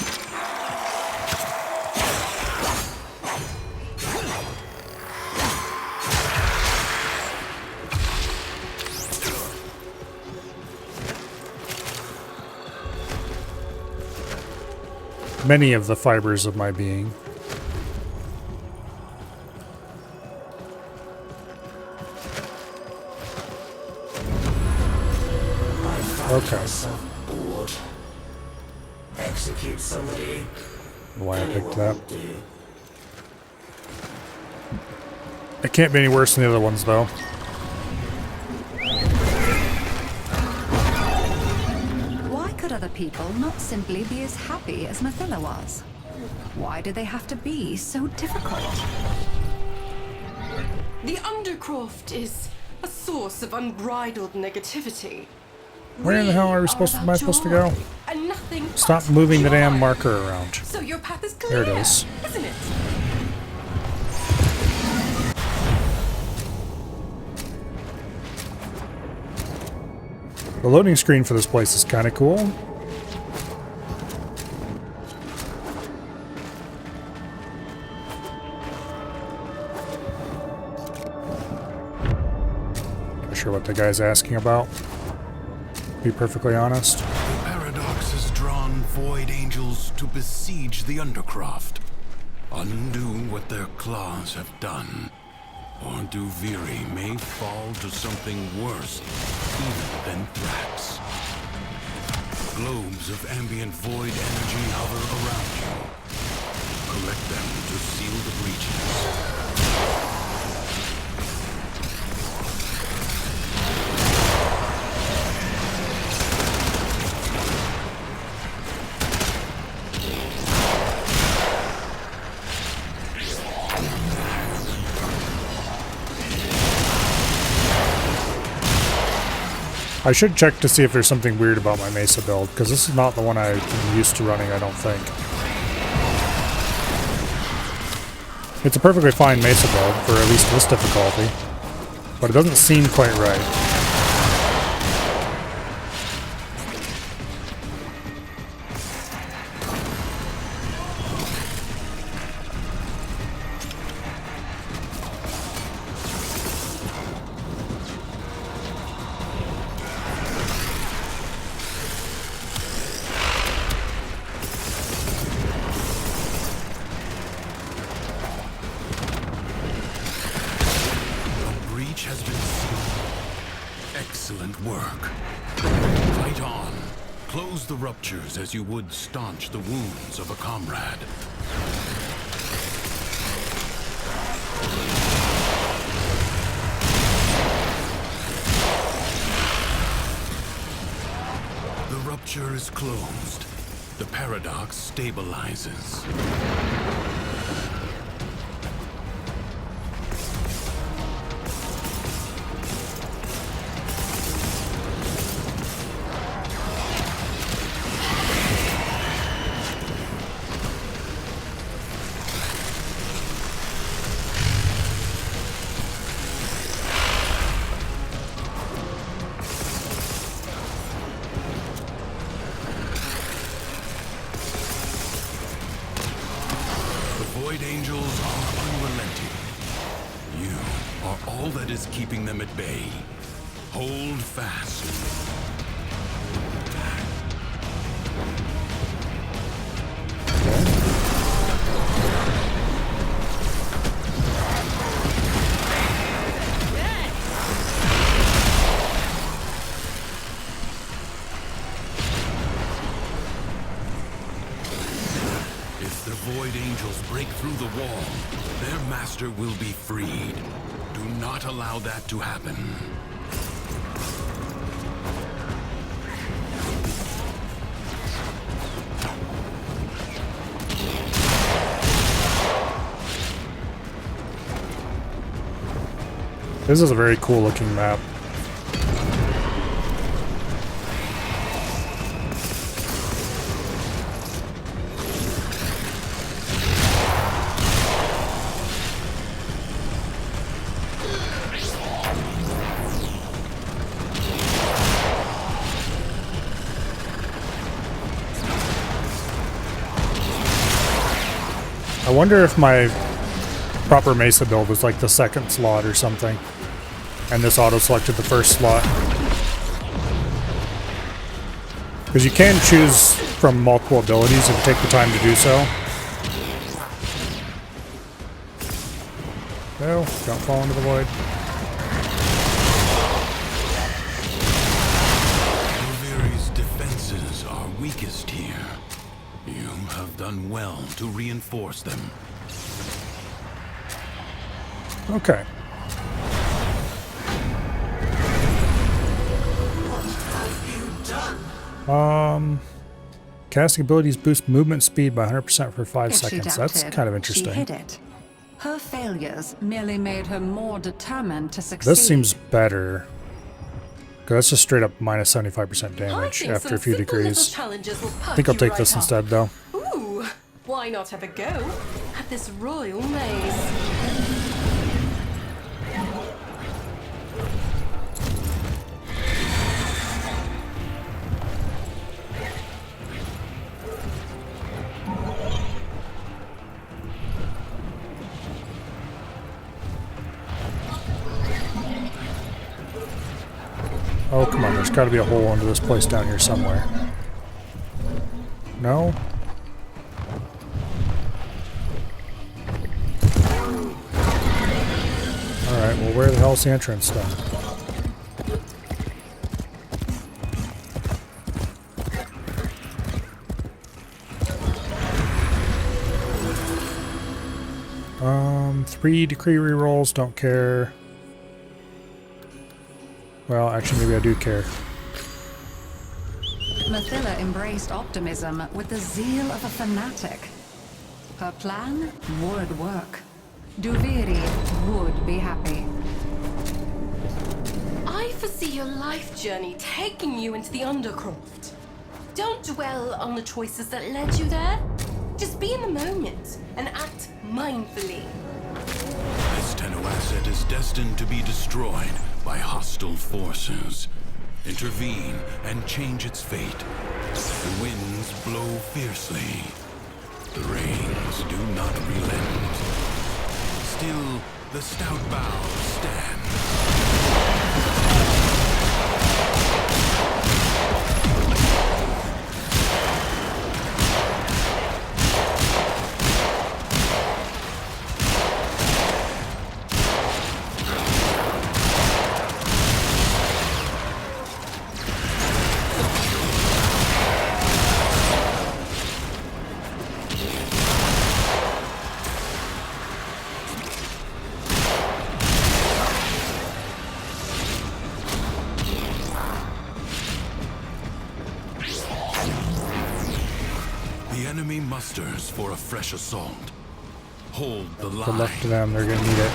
Many of the fibers of my being. Okay. Bored. Execute somebody. Why I picked that. It can't be any worse than the other ones, though. Why could other people not simply be as happy as Mathila was? Why do they have to be so difficult? The Undercroft is a source of unbridled negativity. Where in the hell am I supposed to go? And nothing Stop moving the damn marker around. So your path is clear, There it is. Isn't it? The loading screen for this place is kind of cool. Not sure what the guy's asking about. Be perfectly honest. The Paradox has drawn Void Angels to besiege the Undercroft. Undo what their claws have done. Or Duviri may fall to something worse even than threats. Globes of ambient void energy hover around you. Collect them to seal the breaches. I should check to see if there's something weird about my Mesa build, because this is not the one I'm used to running, I don't think. It's a perfectly fine Mesa build for at least this difficulty, but it doesn't seem quite right. Has been sealed. Excellent work. Fight on. Close the ruptures as you would staunch the wounds of a comrade. The rupture is closed. The paradox stabilizes. Void Angels are unrelenting. You are all that is keeping them at bay. Hold fast. Void Angels break through the wall, their master will be freed. Do not allow that to happen. This is a very cool looking map. I wonder if my proper Mesa build was like the second slot or something, and this auto-selected the first slot. Because you can choose from multiple abilities if you take the time to do so. No, don't fall into the void. Duviri's defenses are weakest here. You have done well to reinforce them. Okay. Casting abilities boost movement speed by 100% for 5 seconds. That's kind of interesting. She hid it. Her failures merely made her more determined to succeed. This seems better. That's just straight up minus 75% damage after a few degrees. I think I'll take this instead, though. Ooh, why not have a go at this royal maze? Oh, come on, there's got to be a hole into this place down here somewhere. No? Alright, well, where the hell's the entrance then? Three decree rerolls, don't care. Well, actually, maybe I do care. Mathila embraced optimism with the zeal of a fanatic. Her plan would work. Duviri would be happy. I foresee your life journey taking you into the Undercroft. Don't dwell on the choices that led you there. Just be in the moment and act mindfully. This Tenno asset is destined to be destroyed by hostile forces. Intervene and change its fate. The winds blow fiercely. The rains do not relent. Still, the stout boughs stand. The enemy musters for a fresh assault. Hold the line. Good luck to them, they're gonna need it.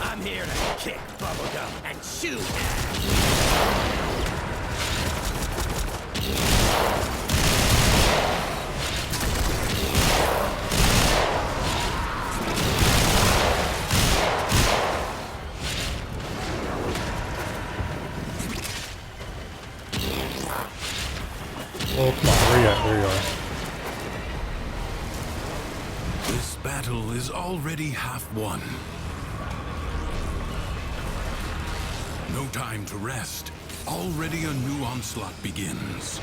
I'm here to kick bubblegum and shoot. Oh, come on, where you at? There you are. This battle is already half won. No time to rest. Already a new onslaught begins.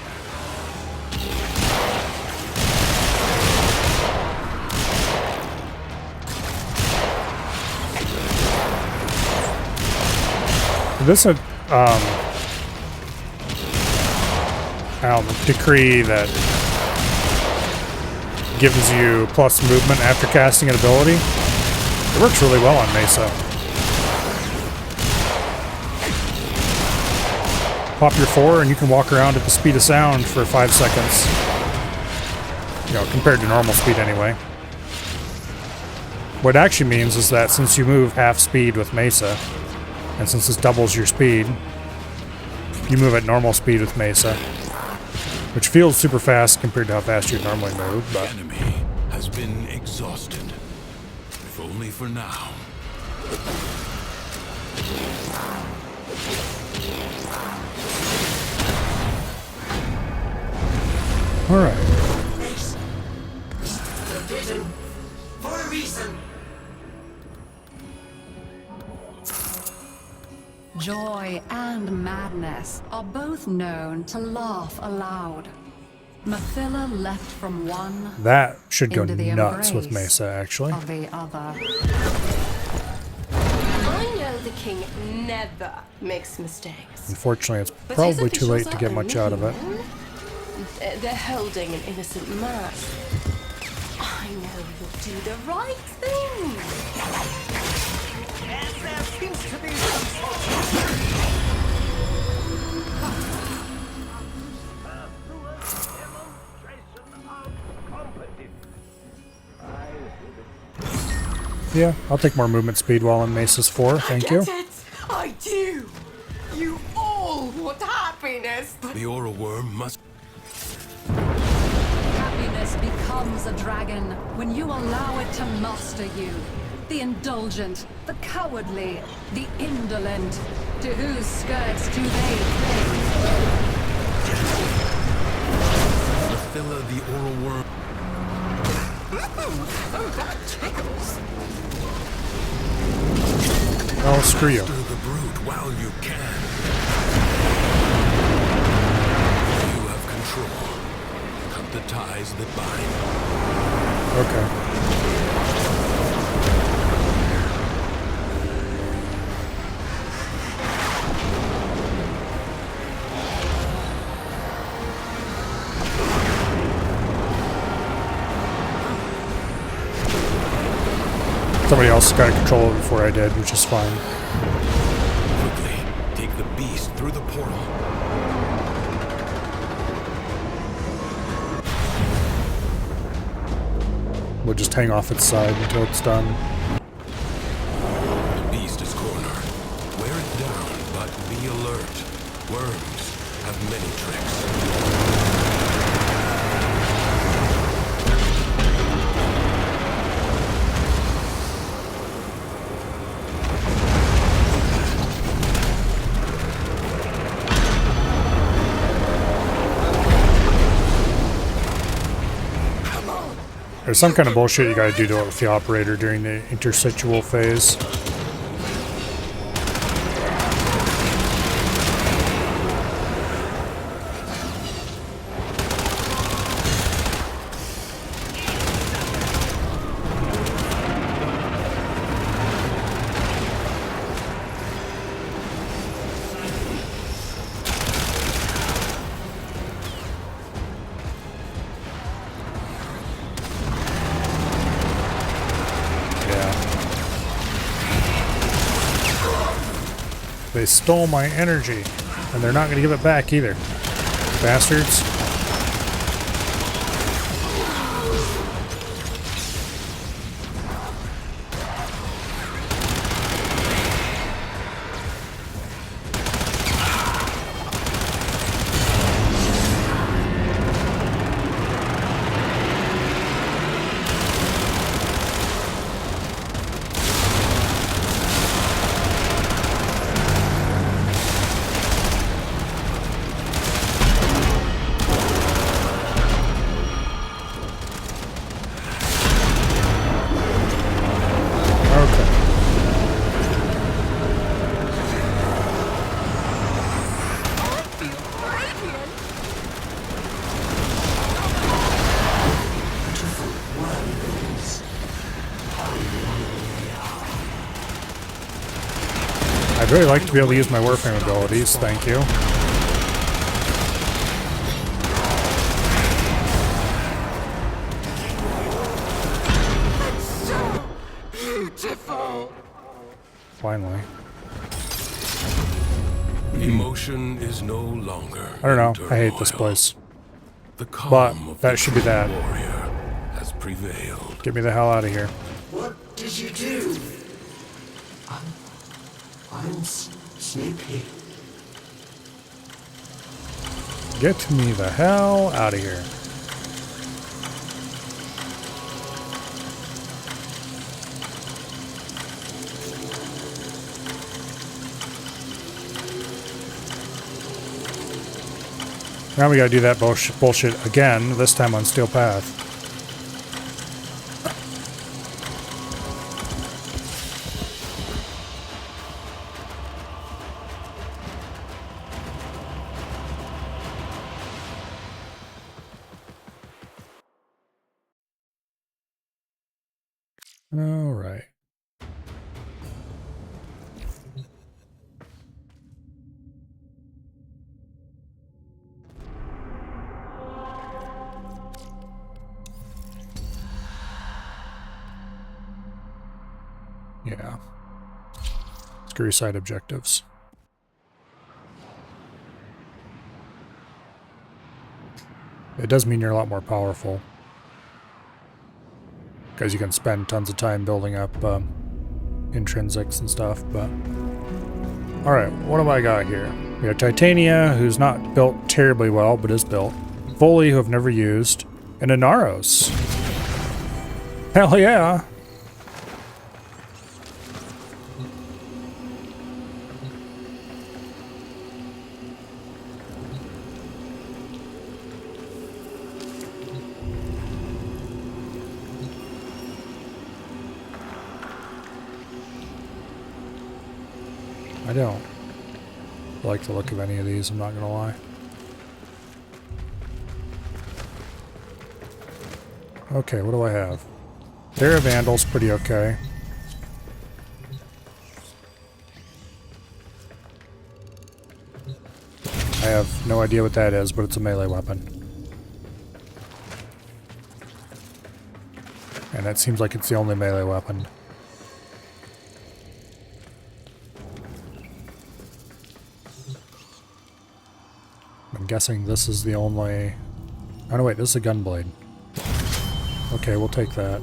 This decree that gives you plus movement after casting an ability. It works really well on Mesa. Pop your 4 and you can walk around at the speed of sound for 5 seconds. You know, compared to normal speed anyway. What it actually means is that since you move half speed with Mesa, and since this doubles your speed, you move at normal speed with Mesa. Which feels super fast compared to how fast you'd normally move, The but... enemy has been exhausted. If only for now. Alright. Forbidden for a reason. Joy and madness are both known to laugh aloud. Mathila left from one That should go into the nuts with embrace Mesa, actually. of the other. I know the king never makes mistakes. Unfortunately, it's But probably his too late officials to get are much out of it. only human. They're holding an innocent man. I know you'll do the right thing. And there seems to be some Yeah, I'll take more movement speed while in Mesa's 4, thank you. Get it? I do. You all want happiness. The aura worm must... Happiness becomes a dragon when you allow it to master you. The indulgent, the cowardly, the indolent. To whose skirts do they cling? Mathila the aura worm... Oh, that tickles. Oh, screw you. Master the brute while you can. You have control. Cut the ties that bind. Okay. Somebody else got control of it before I did, which is fine. Quickly, take the beast through the portal. We'll just hang off its side until it's done. The beast is cornered. Wear it down, but be alert. Worms have many tricks. There's some kind of bullshit you gotta do to it with the operator during the interstitial phase. They stole my energy, and they're not going to give it back either. Bastards. I'd really like to be able to use my Warframe abilities, thank you. It's so beautiful. Finally. Emotion is no longer. I don't know, I hate this place. The calm But of that the should be that. warrior has prevailed. Get me the hell out of here. What did you do? I'm sleepy. Get me the hell out of here. Now we gotta do that bullshit again, this time on Steel Path. All right. Yeah. Screw side objectives. It does mean you're a lot more powerful. Because you can spend tons of time building up intrinsics and stuff, but... Alright, what have I got here? We have Titania, who's not built terribly well, but is built. Foley, who I've never used. And Inaros. Hell yeah! I don't like the look of any of these, I'm not gonna lie. Okay, what do I have? Terra Vandal's pretty okay. I have no idea what that is, but it's a melee weapon. And that seems like it's the only melee weapon. I'm guessing this is the only... Oh no, wait, this is a gunblade. Okay, we'll take that.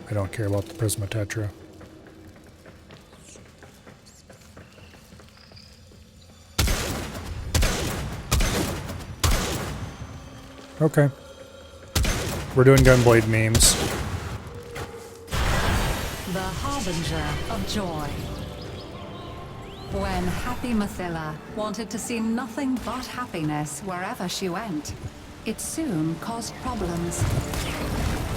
I don't care about the Prisma Tetra. Okay. We're doing Gunblade memes. The harbinger of joy. When happy Mathila wanted to see nothing but happiness wherever she went, it soon caused problems.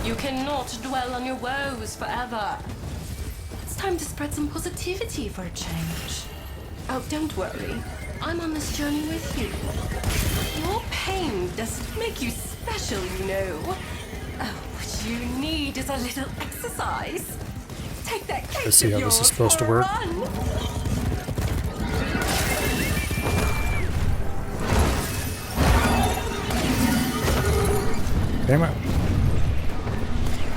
You cannot dwell on your woes forever. It's time to spread some positivity for a change. Oh, don't worry. I'm on this journey with you. Your pain doesn't make you special, you know. Oh, what you need is a little exercise. Take that cake Let's see how this is supposed to work. Damn it.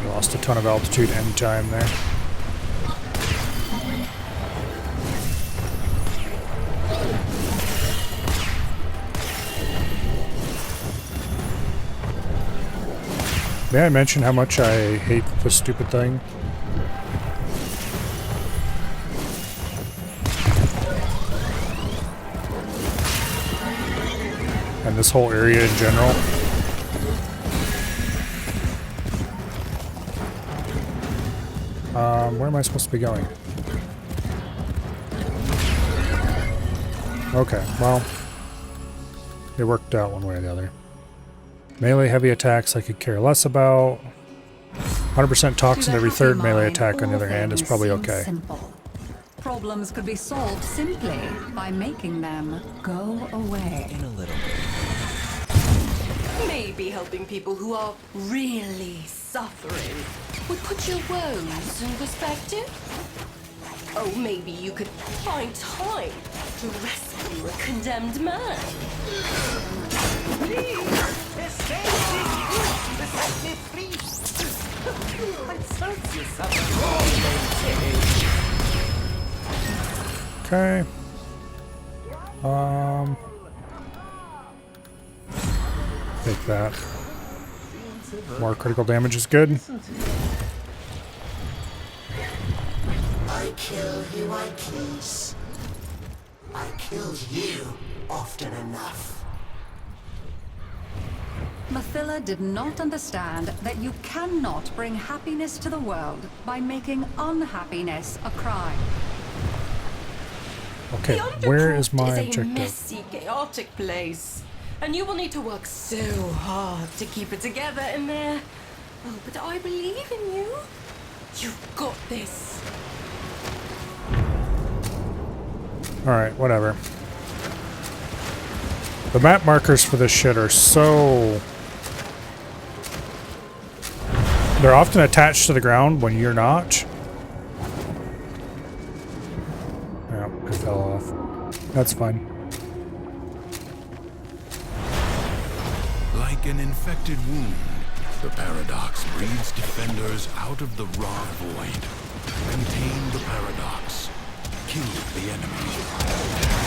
Lost a ton of altitude end time there. May I mention how much I hate this stupid thing? And this whole area in general. Where am I supposed to be going? Okay, well, it worked out one way or the other. Melee heavy attacks I could care less about. 100% toxin every third melee attack on the other hand is probably okay. Simple. Problems could be solved simply by making them go away. In a little bit. Maybe helping people who are really suffering would put your woes in perspective. Oh, maybe you could find time to rescue a condemned man. Please, escape me! Set me free! I sense you Okay. Take that. More critical damage is good. I kill who I please. I killed you often enough. Mathila did not understand that you cannot bring happiness to the world by making unhappiness a crime. Okay, where is my Is a objective? messy, chaotic place, and you will need to work so hard to keep it together in there. Oh, but I believe in you. You've got this. Alright, whatever. The map markers for this shit are so... They're often attached to the ground when you're not. Yeah, I fell off. That's fine. Like an infected wound, the paradox breeds defenders out of the raw void. Maintain the paradox. Kill the enemy.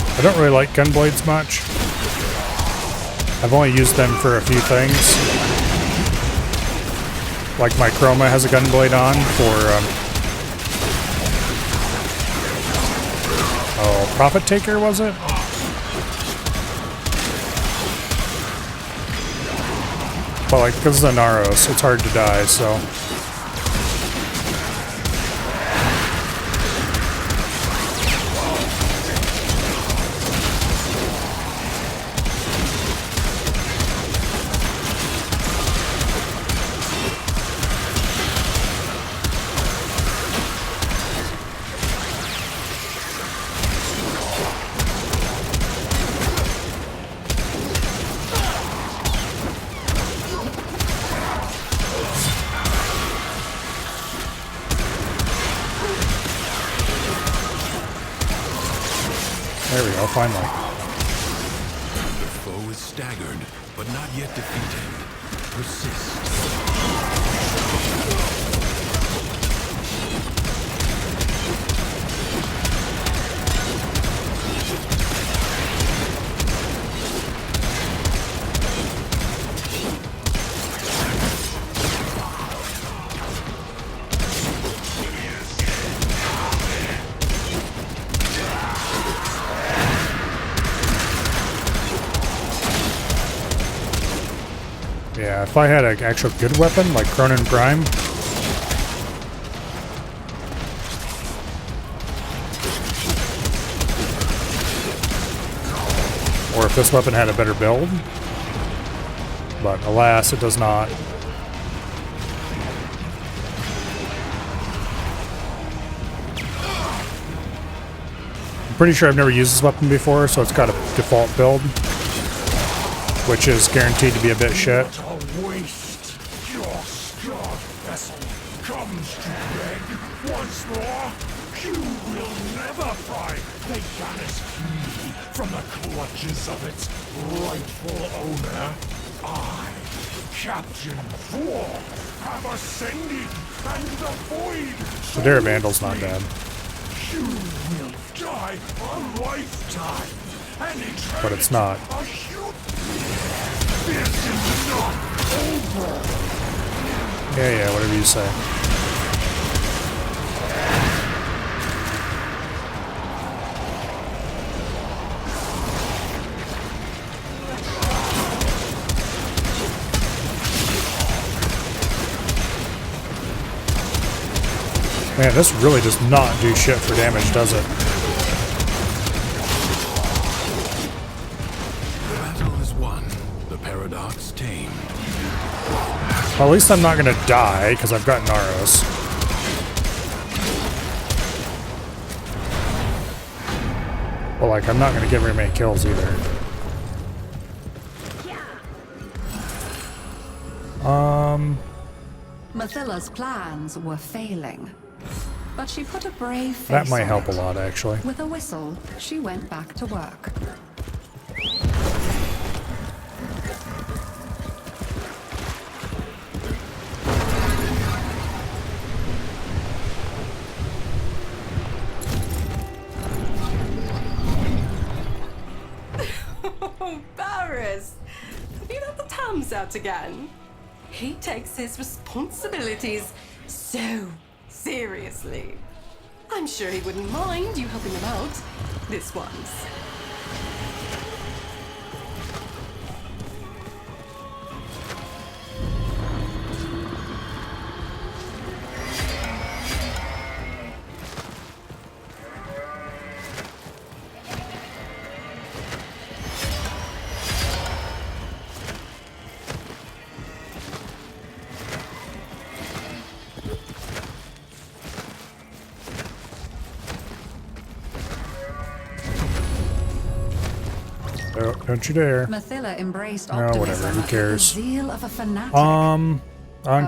I don't really like gunblades much. I've only used them for a few things. Like my Chroma has a gunblade on for, oh, Profit Taker, was it? But like, because of the Naros, it's hard to die, so... finally. The foe is staggered, but not yet defeated. Persist. Yeah, if I had an actual good weapon, like Cronin Prime, or if this weapon had a better build, but alas, it does not. I'm pretty sure I've never used this weapon before, so it's got a default build, which is guaranteed to be a bit shit. What a waste! Your scarred vessel comes to beg once more. You will never pry Theanis free from the clutches of its rightful owner. I, Captain Thor, have ascended, and the void. The Dare Vandal's not bad. You will die a lifetime, and eternity. But it's not. This is not over. Yeah, whatever you say. Man, this really does not do shit for damage, does it? The battle is won. The paradox tamed. Well, at least I'm not gonna die, because I've got Naros. Well, like, I'm not gonna get very many kills either. Mathilla's plans were failing. But she put a brave face That might on help a it. lot, actually. With a whistle, she went back to work. Oh, Barris! Have you let the Tams out again? He takes his responsibilities so seriously. I'm sure he wouldn't mind you helping him out this once. Don't you dare. Mathilla embraced No, optimism whatever, who with cares? the zeal of a fanatic. On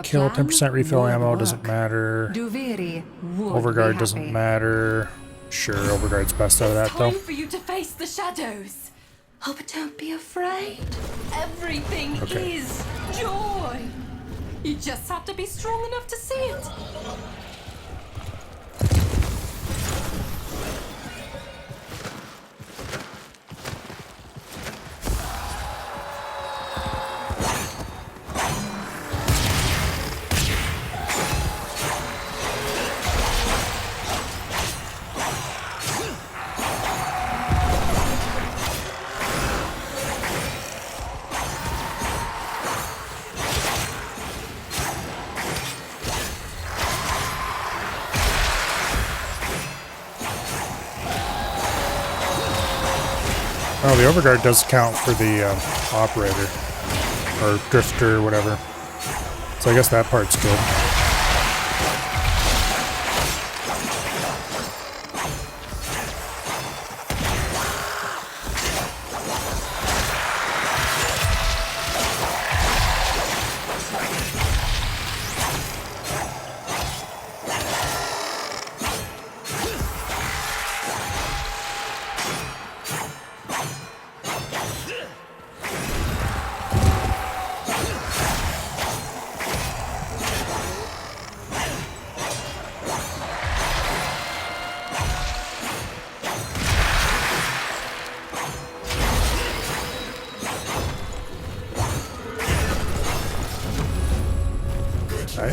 kill, plan 10% refill would ammo work. doesn't matter. Duviri would Overguard be doesn't happy. matter. Sure, Overguard's best out of that, It's though. time for you to face the shadows. Oh, but don't be afraid. Everything Okay. is joy. You just have to be strong enough to see it. Oh, the Overguard does count for the operator. Or drifter, whatever. So I guess that part's good.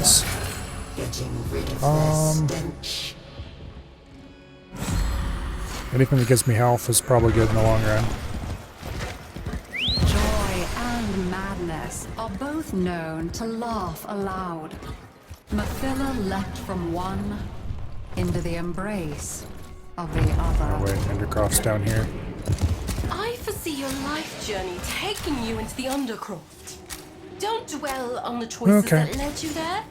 is. Getting rid of their stench. Anything that gives me health is probably good in the long run. Joy and madness are both known to laugh aloud. Mathila leapt from one into the embrace of the other. Oh wait, Endercroft's down here. I foresee your life journey taking you into the Undercroft. Don't dwell on the choices Okay. that led you there.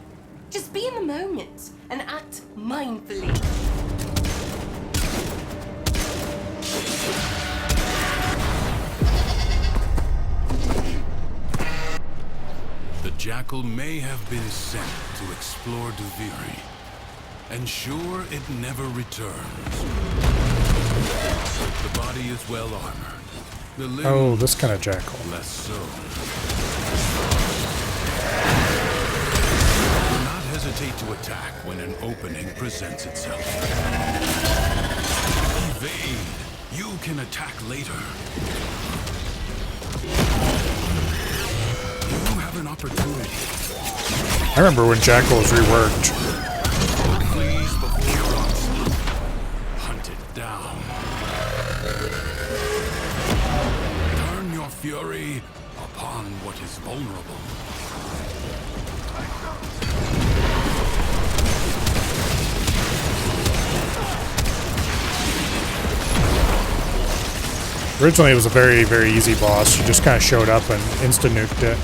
Just be in the moment and act mindfully. The Jackal may have been sent to explore Duviri. And sure, it never returns. The body is well armored. The limbs, Oh, this kind of jackal. less so. Do not hesitate to attack when an opening presents itself. Evade. You can attack later. You have an opportunity. I remember when Jackal was reworked. Flees before your onslaught. Hunt it down. Turn your fury upon what is vulnerable. Originally it was a very, very easy boss. You just kind of showed up and insta-nuked it.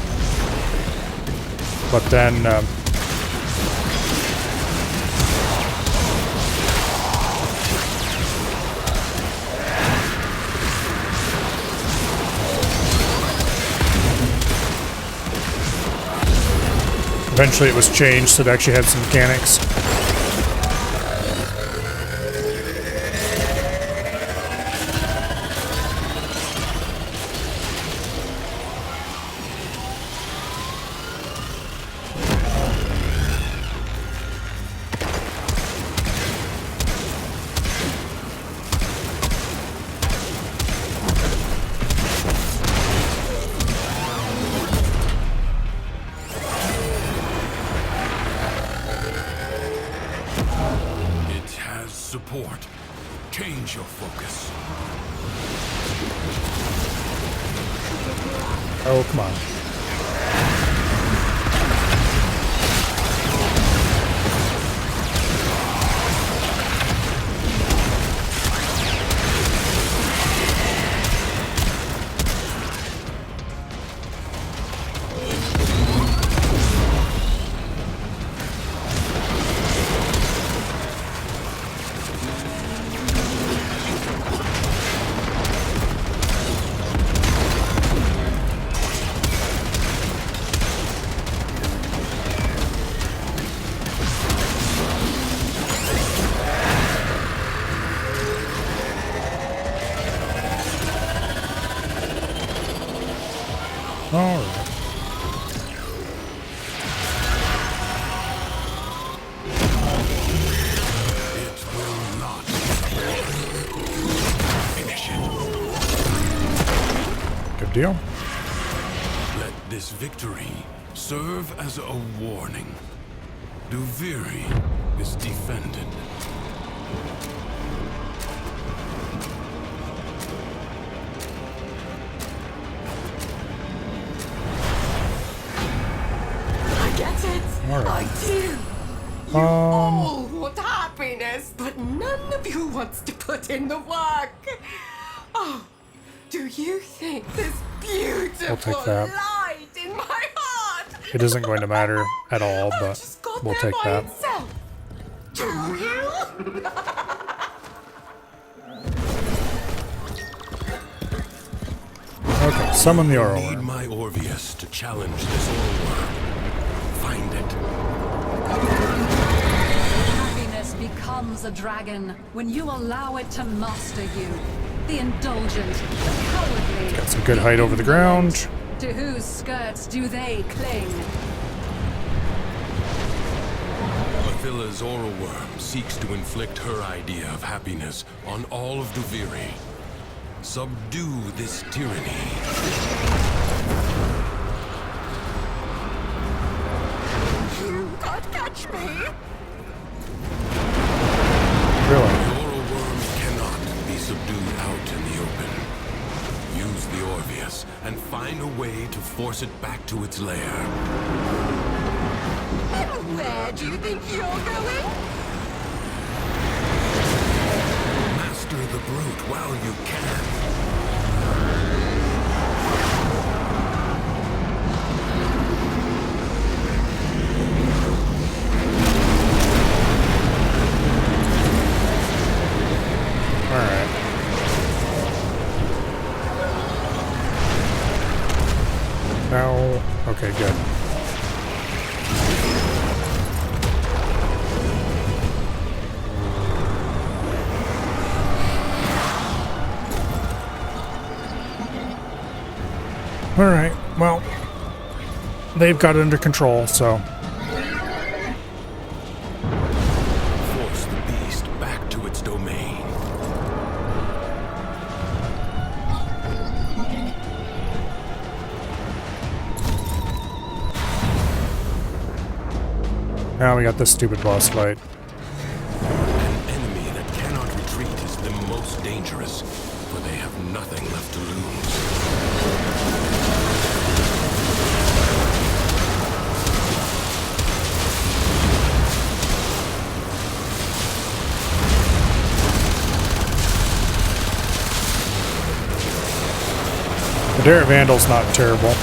But then... eventually it was changed so it actually had some mechanics. Support. Change your focus. Oh, come on. Alright. It will not. Finish it. Good deal. Let this victory serve as a warning. Duviri is defended. All right. I do. You all want happiness, but none of you wants to put in the work. Oh, do you think this beautiful that. light in my heart? It isn't going to matter at all, but just got we'll there take by that. itself. Do you? Okay, summon the oral I need worm. my Orvius to challenge this oral worm. Find it. Happiness becomes a dragon when you allow it to master you. The indulgent, the cowardly. Got some good height over the ground. To whose skirts do they cling? Mathila's oral worm seeks to inflict her idea of happiness on all of Duviri. Subdue this tyranny. You got find a way to force it back to its lair. And where do you think you're going? Master the brute while you can. Alright. Now, okay, good. Alright, well, they've got it under control, so. Force the beast back to its domain. Now we got this stupid boss fight. An enemy that cannot retreat is the most dangerous, for they have nothing left to lose. The Derek Vandal's not terrible.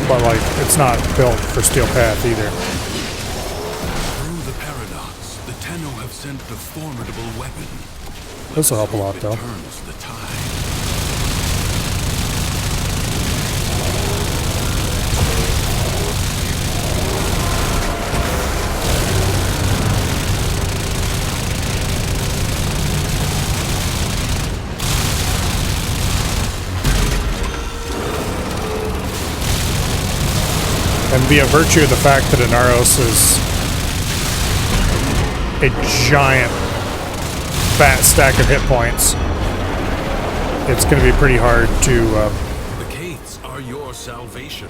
But, like, it's not built for Steel Path either. Through the paradox, the Tenno have sent a formidable weapon. This will help a lot, It though. turns the tide. And via virtue of the fact that Inaros is a giant fat stack of hit points, it's going to be pretty hard to... The Kates are your salvation.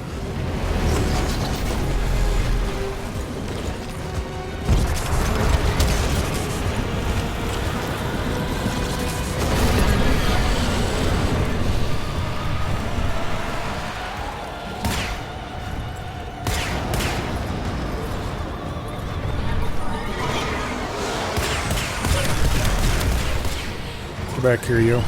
Get back here, you.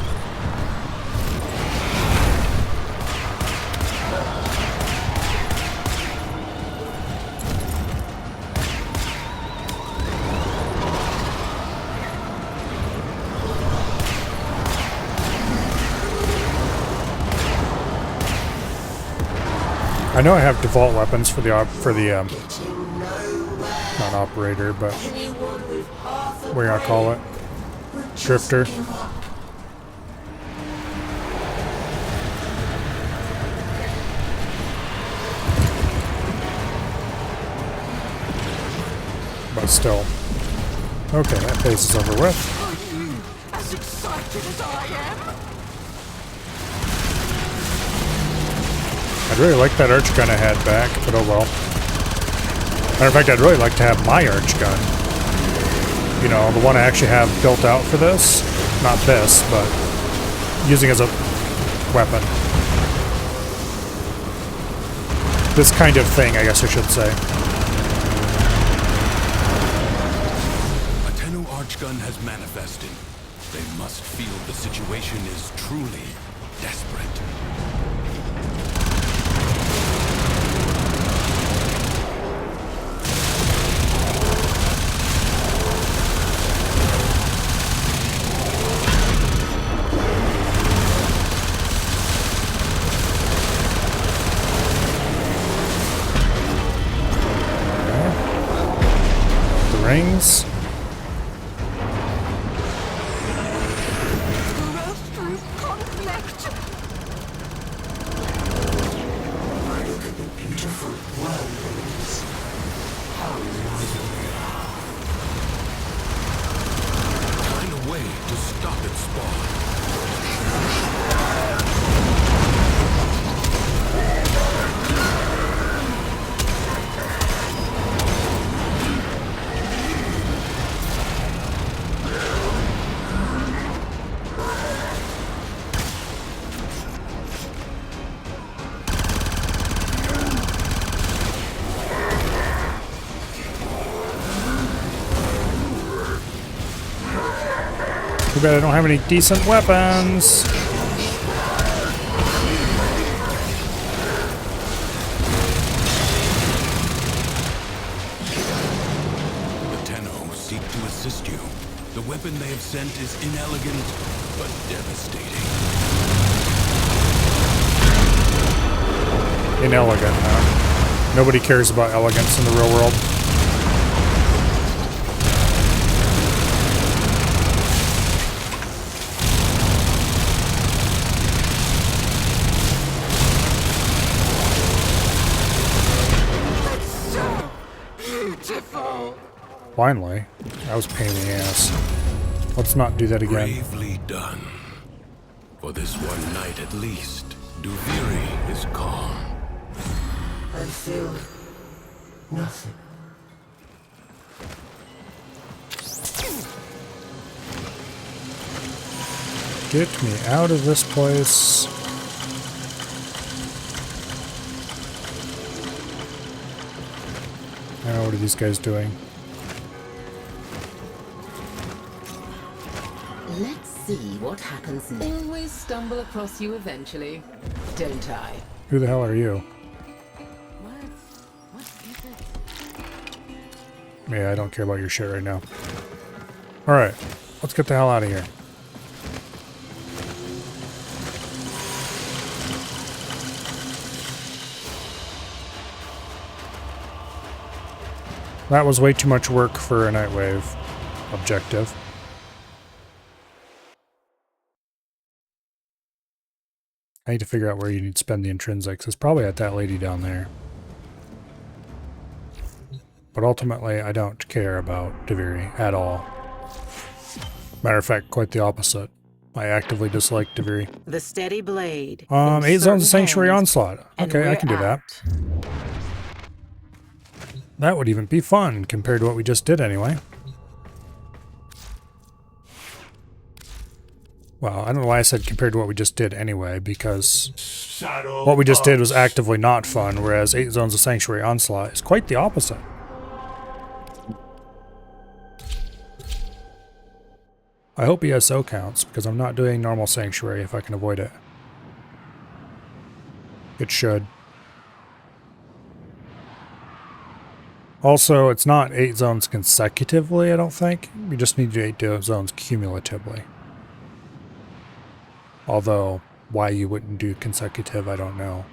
I know I have default weapons for the non-operator, but what do I call it? Drifter. But still. Okay, that phase is over with. Are you as excited as I am? I'd really like that arch gun I had back, but oh well. Matter of fact, I'd really like to have my arch gun. You know, the one I actually have built out for this. Not this, but using as a weapon. This kind of thing, I guess I should say. A Tenno Archgun has manifested. They must feel the situation is truly desperate. Rings. Growth through conflict. Look at the beautiful worldlings. How lovely they are. Find a way to stop its spawn. Too bad I don't have any decent weapons. The Tenno seek to assist you. The weapon they have sent is inelegant, but devastating. Inelegant, huh? Nobody cares about elegance in the real world. Finally. That was a pain in the ass. Let's not do that again. Bravely done. For this one night at least, Duviri is calm. I feel nothing. Get me out of this place. Now, what are these guys doing? Let's see what happens next. Always stumble across you eventually, don't I? Who the hell are you? What is it? Yeah, I don't care about your shit right now. Alright, let's get the hell out of here. That was way too much work for a nightwave objective. I need to figure out where you need to spend the intrinsics. It's probably at that lady down there. But ultimately, I don't care about Duviri at all. Matter of fact, quite the opposite. I actively dislike Duviri. The steady blade. 8 zones of Sanctuary Onslaught. Okay, I can do that. That would even be fun compared to what we just did anyway. Well, I don't know why I said compared to what we just did anyway, because what we just did was actively not fun, whereas 8 zones of Sanctuary Onslaught is quite the opposite. I hope ESO counts, because I'm not doing normal Sanctuary if I can avoid it. It should. Also, it's not 8 zones consecutively, I don't think. We just need to do 8 zones cumulatively. Although, why you wouldn't do consecutive, I don't know.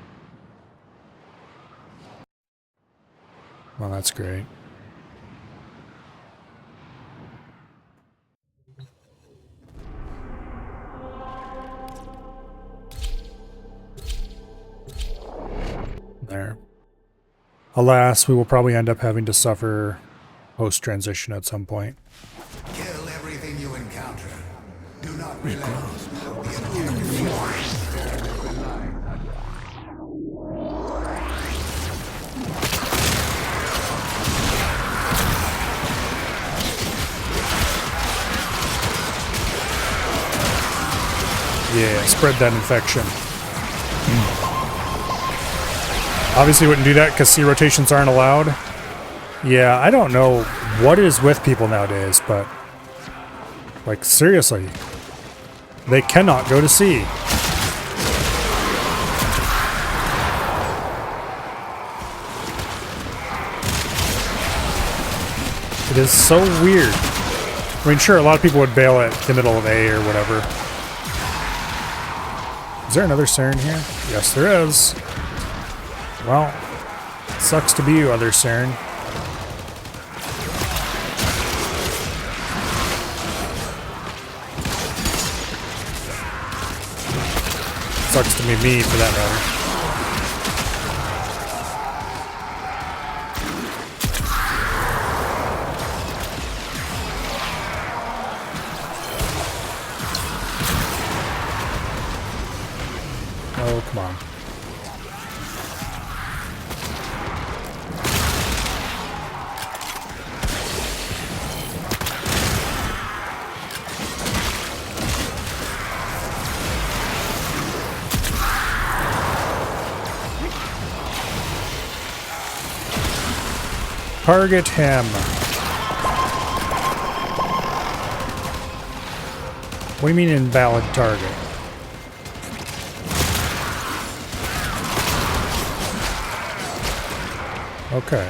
Well, that's great. There. Alas, we will probably end up having to suffer post-transition at some point. Kill everything you encounter. Do not relent. Yeah, spread that infection. Obviously wouldn't do that because C rotations aren't allowed. Yeah, I don't know what is with people nowadays, but like seriously, they cannot go to C. It is so weird. I mean, sure, a lot of people would bail at the middle of A or whatever. Is there another Cern here? Yes, there is. Well, sucks to be you, other Cern. Sucks to be me, for that matter. Oh, come on. Target him. What do you mean invalid target? Okay.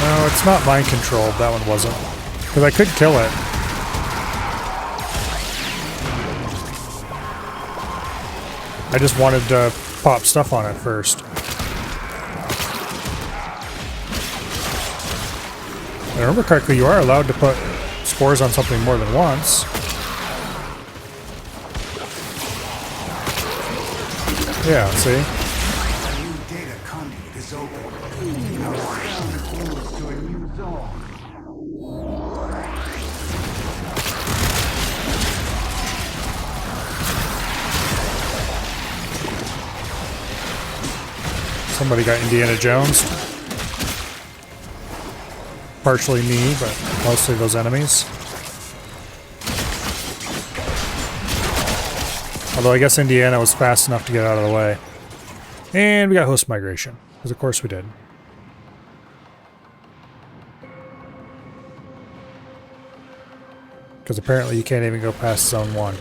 No, it's not mind controlled. That one wasn't. Because I could kill it. I just wanted to pop stuff on it first. If I remember correctly, you are allowed to put spores on something more than once. Yeah, see? A new data conduit is open. Our sound moves to a new zone. Somebody got Indiana Jones. Partially me, but mostly those enemies. Although I guess Indiana was fast enough to get out of the way. And we got host migration, because of course we did. Because apparently you can't even go past zone 1.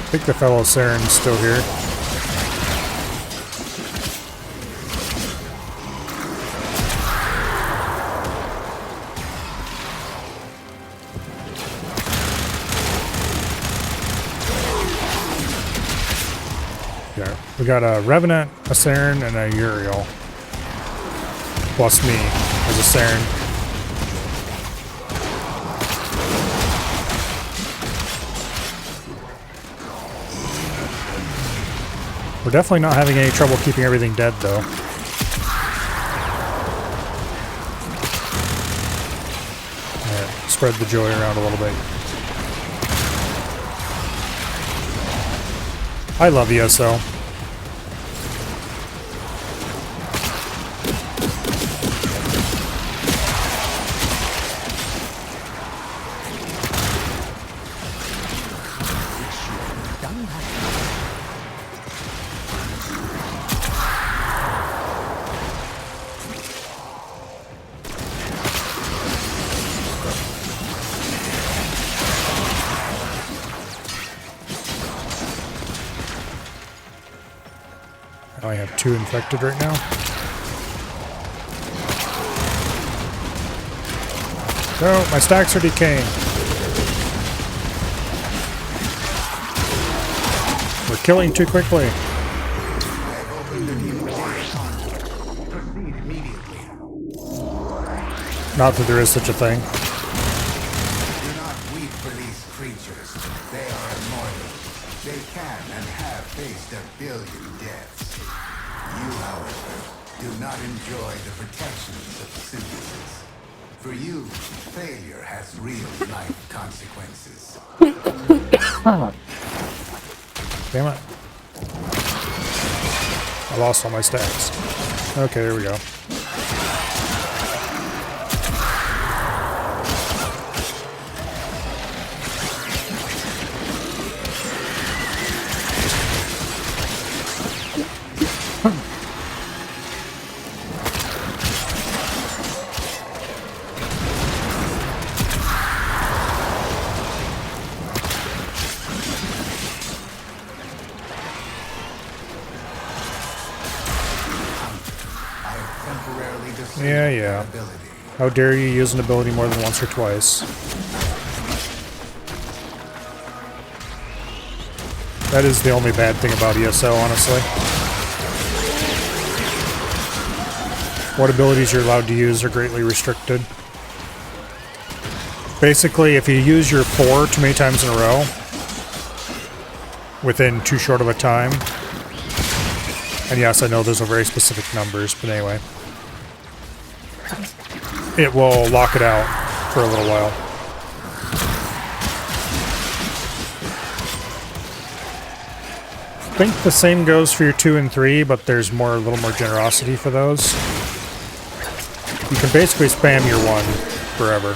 I think the fellow Saren's still here. Yeah, we got a Revenant, a Saren, and a Uriel. Plus me as a Saren. We're definitely not having any trouble keeping everything dead, though. Alright, spread the joy around a little bit. I love ESO. I only have 2 infected right now. No, my stacks are decaying. We're killing too quickly. Not that there is such a thing. Do not weep for these creatures. They are immortal. They can and have faced 1 billion deaths. You, however, do not enjoy the protections of synthesis. For you, failure has real life consequences. Damn it. I lost all my stacks. Okay, there we go. Yeah. How dare you use an ability more than once or twice? That is the only bad thing about ESO, honestly. what abilities you're allowed to use are greatly restricted. Basically, if you use your 4 too many times in a row, within too short of a time, and yes, I know those are very specific numbers, but anyway, it will lock it out for a little while. I think the same goes for your 2 and 3, but there's a little more generosity for those. You can basically spam your 1 forever.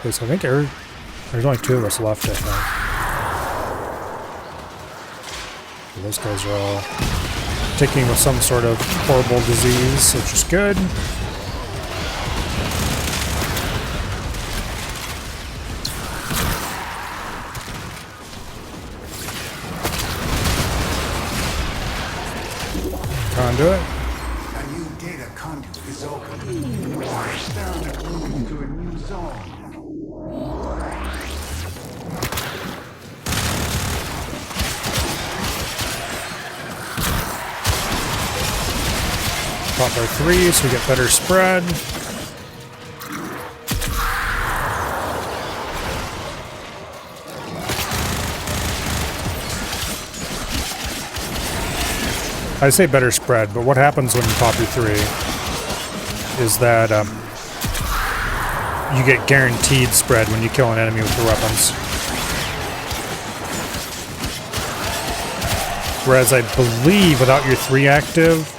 So I think there's only 2 of us left, I think. Those guys are all ticking with some sort of horrible disease, which is good. Conduit. A new data conduit is open. Experiment moving to a new zone. Pop our 3 so we get better spread. I say better spread, but what happens when you pop your 3 is that you get guaranteed spread when you kill an enemy with your weapons. Whereas I believe without your 3 active,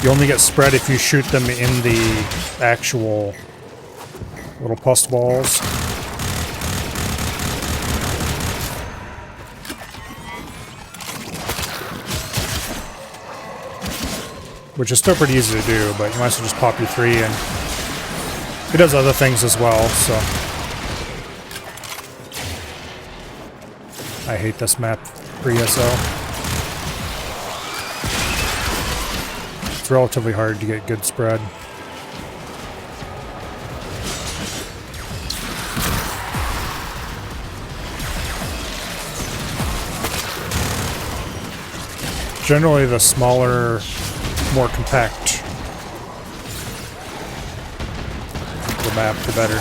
you only get spread if you shoot them in the actual little pus balls. Which is still pretty easy to do, but you might as well just pop your 3 and it does other things as well, so. I hate this map for ESO. It's relatively hard to get good spread. Generally, the smaller, more compact the map, the better.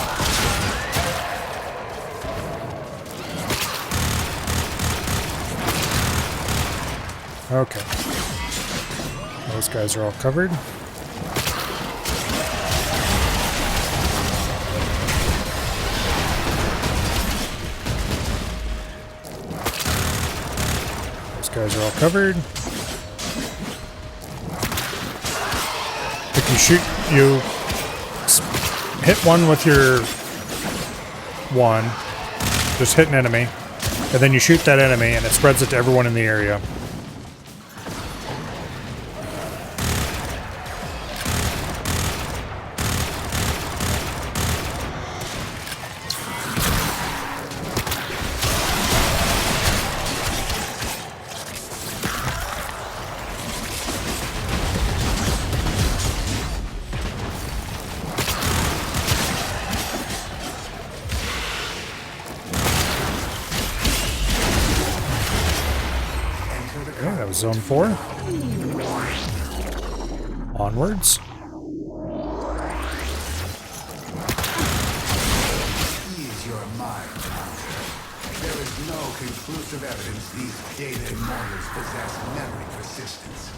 Okay. Those guys are all covered. Those guys are all covered. If you shoot, you hit one with your 1, just hit an enemy, and then you shoot that enemy and it spreads it to everyone in the area. Okay, that was zone 4. Onwards. Ease your mind. There is no conclusive evidence these data immortals possess memory persistence.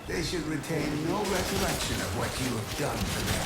They should retain no recollection of what you have done for them.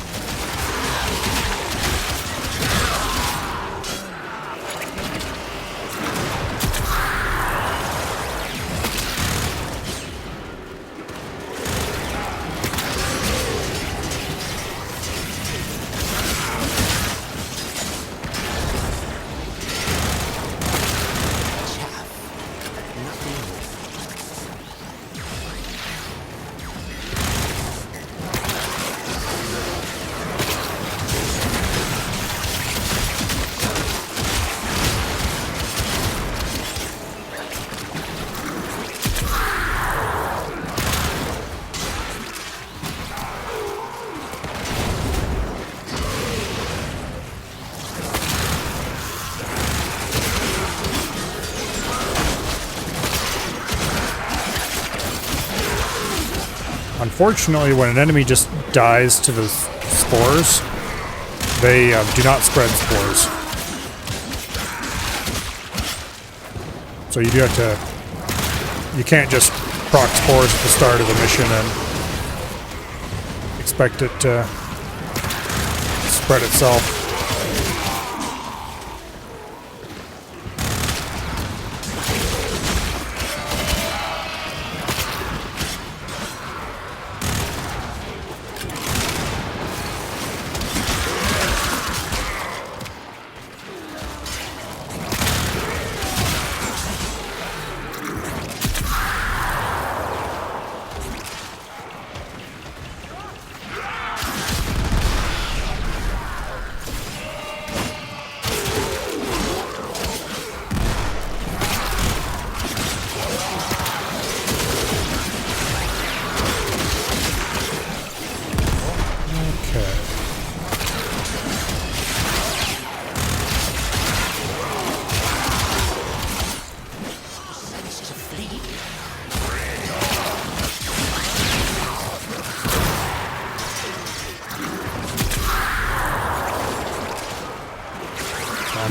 Unfortunately, when an enemy just dies to the spores, they do not spread spores. So you do have to... You can't just proc spores at the start of the mission and expect it to spread itself.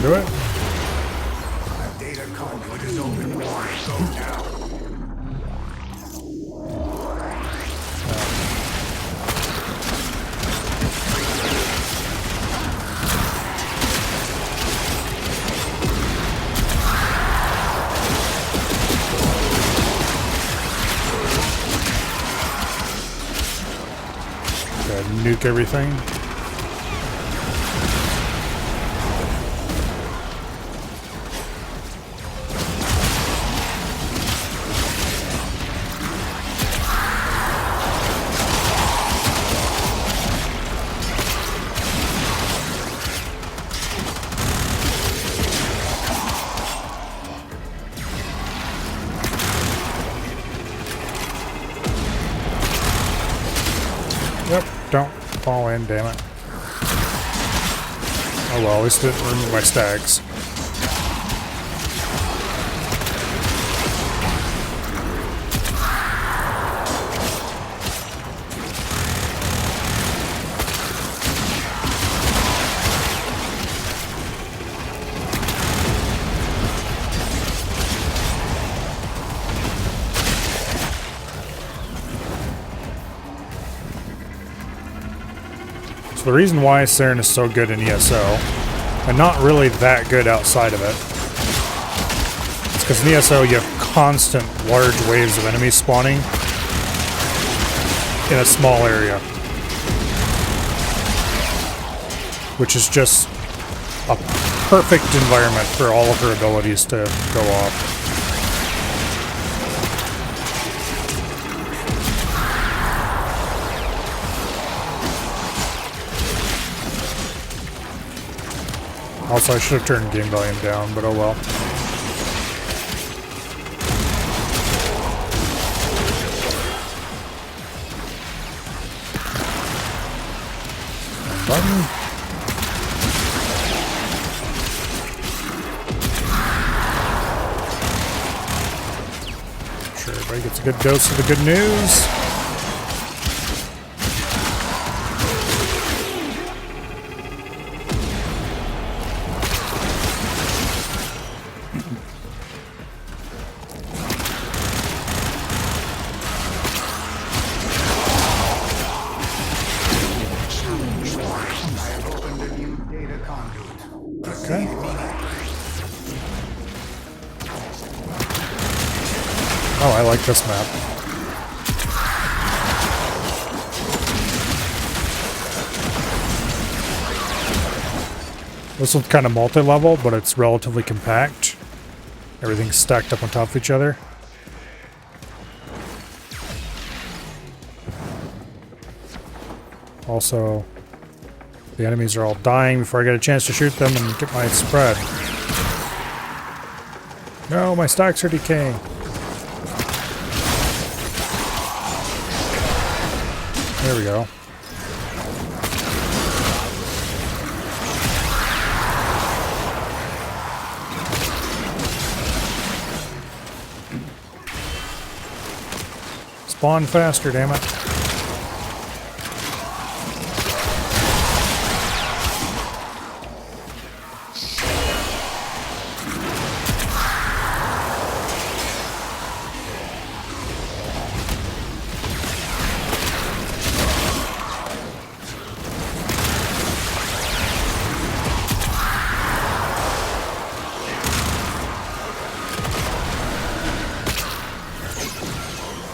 Do it. A data conduit is open. Go now. Okay, nuke everything. Yep, don't fall in, damn it. Oh well, at least it didn't remove my stags. So the reason why Saren is so good in ESO, and not really that good outside of it, is because in ESO you have constant large waves of enemies spawning in a small area, which is just a perfect environment for all of her abilities to go off. Also, I should have turned game volume down, but oh well. Button. I'm sure everybody gets a good dose of the good news. Okay. Oh, I like this map. This one's kind of multi-level, but it's relatively compact. Everything's stacked up on top of each other. Also, the enemies are all dying before I get a chance to shoot them and get my spread. No, my stacks are decaying. There we go. Spawn faster, damn it.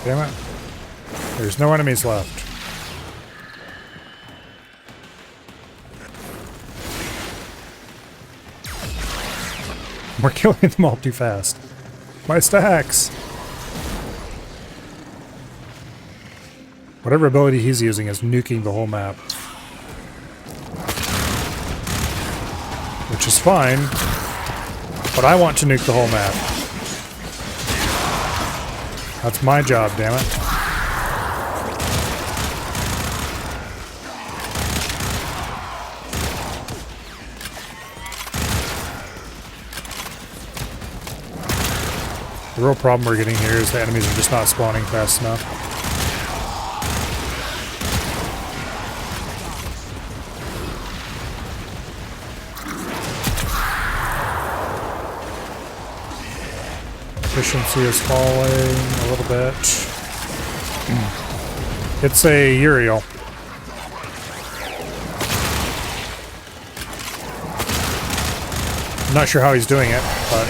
Damn it. There's no enemies left. We're killing them all too fast. My stacks! Whatever ability he's using is nuking the whole map. Which is fine, but I want to nuke the whole map. That's my job, damn it. The real problem we're getting here is the enemies are just not spawning fast enough. Efficiency is falling a little bit. It's a Uriel. I'm not sure how he's doing it, but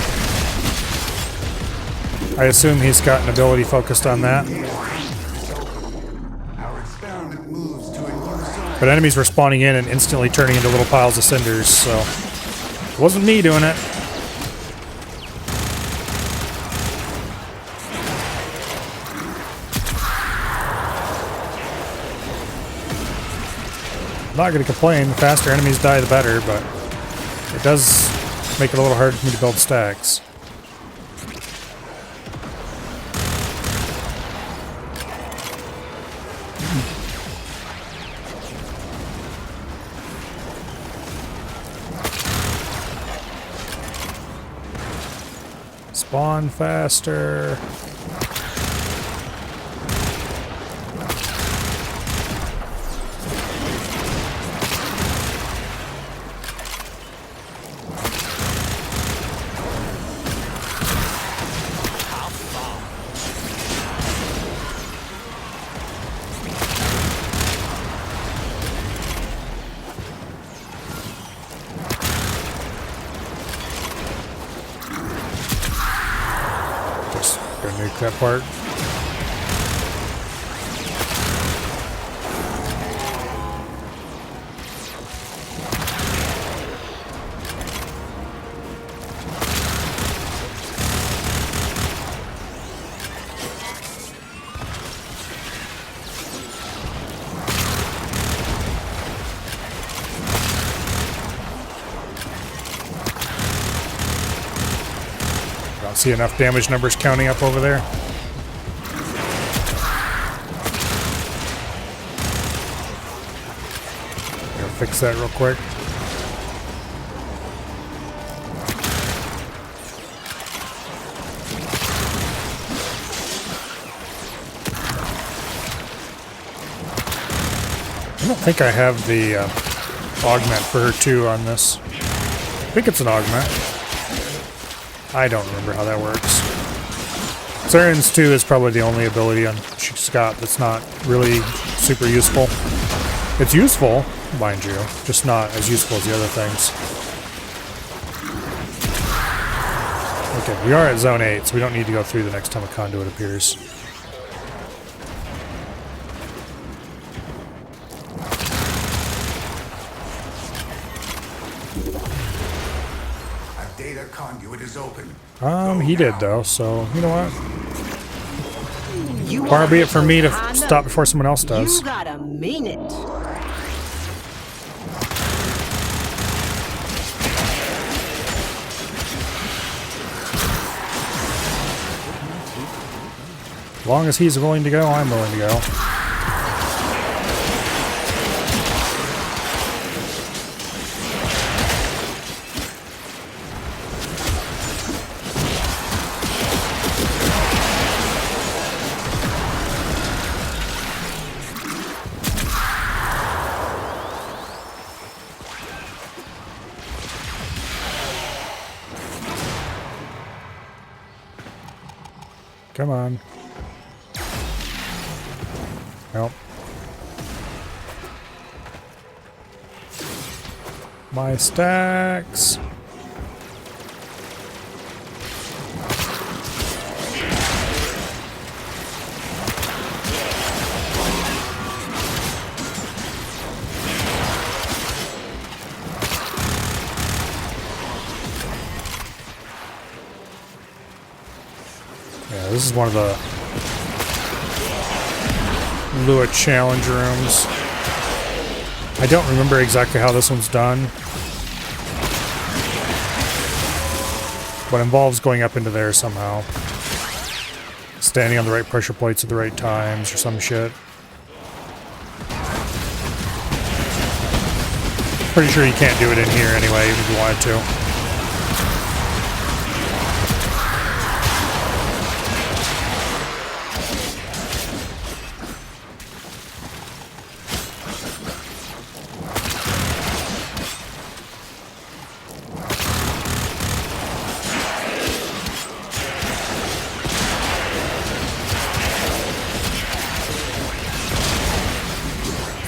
I assume he's got an ability focused on that. But enemies were spawning in and instantly turning into little piles of cinders, so it wasn't me doing it. I'm not going to complain. The faster enemies die, the better, but it does make it a little harder for me to build stacks. Spawn faster. Nuke that part. Don't see enough damage numbers counting up over there. Gotta fix that real quick. I don't think I have the augment for her too on this. I think it's an augment. I don't remember how that works. Saren's 2 is probably the only ability on she's got that's not really super useful. It's useful, mind you, just not as useful as the other things. Okay, we are at Zone 8, so we don't need to go through the next time a conduit appears. Conduit is open. He did though, so you know what? Far be it for me to stop before someone else does. You gotta mean it. As long as he's willing to go, I'm willing to go. Come on. Nope. My stacks. this is one of the Lua challenge rooms. I don't remember exactly how this one's done, but involves going up into there somehow. Standing on the right pressure plates at the right times or some shit. Pretty sure you can't do it in here anyway, even if you wanted to.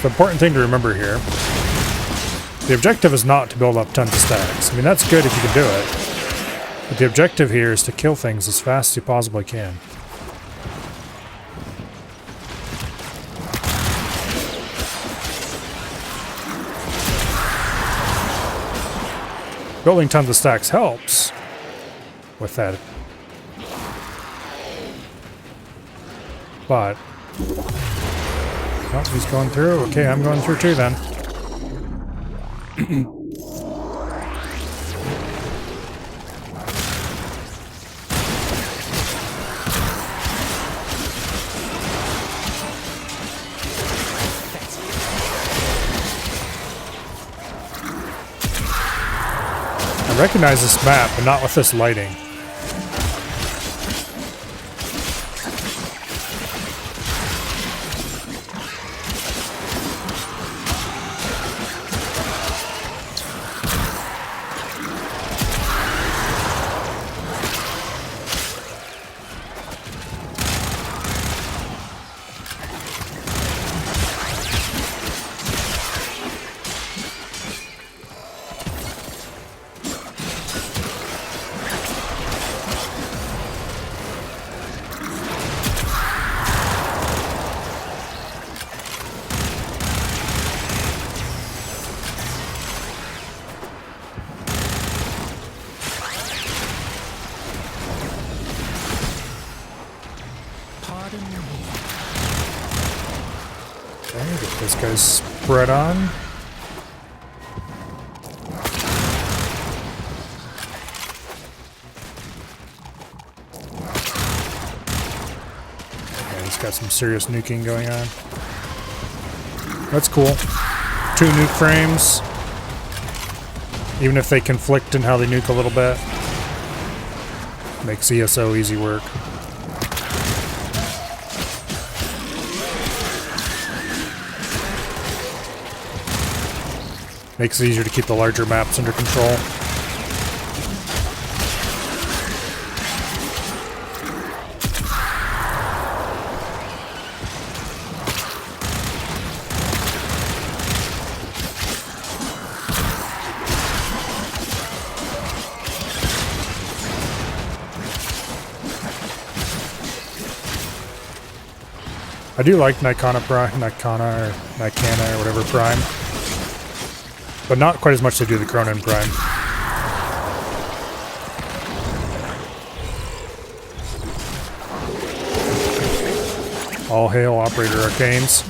The important thing to remember here, the objective is not to build up tons of stacks. I mean, that's good if you can do it. But the objective here is to kill things as fast as you possibly can. Building tons of stacks helps with that. But oh, he's going through. Okay, I'm going through too then. I recognize this map, but not with this lighting. Okay, get this guy spread on. Okay, he's got some serious nuking going on. That's cool. 2 nuke frames. Even if they conflict in how they nuke a little bit. Makes ESO easy work. Makes it easier to keep the larger maps under control. I do like Nikana or whatever Prime. But not quite as much as I do the Cronin Prime. All hail Operator Arcanes.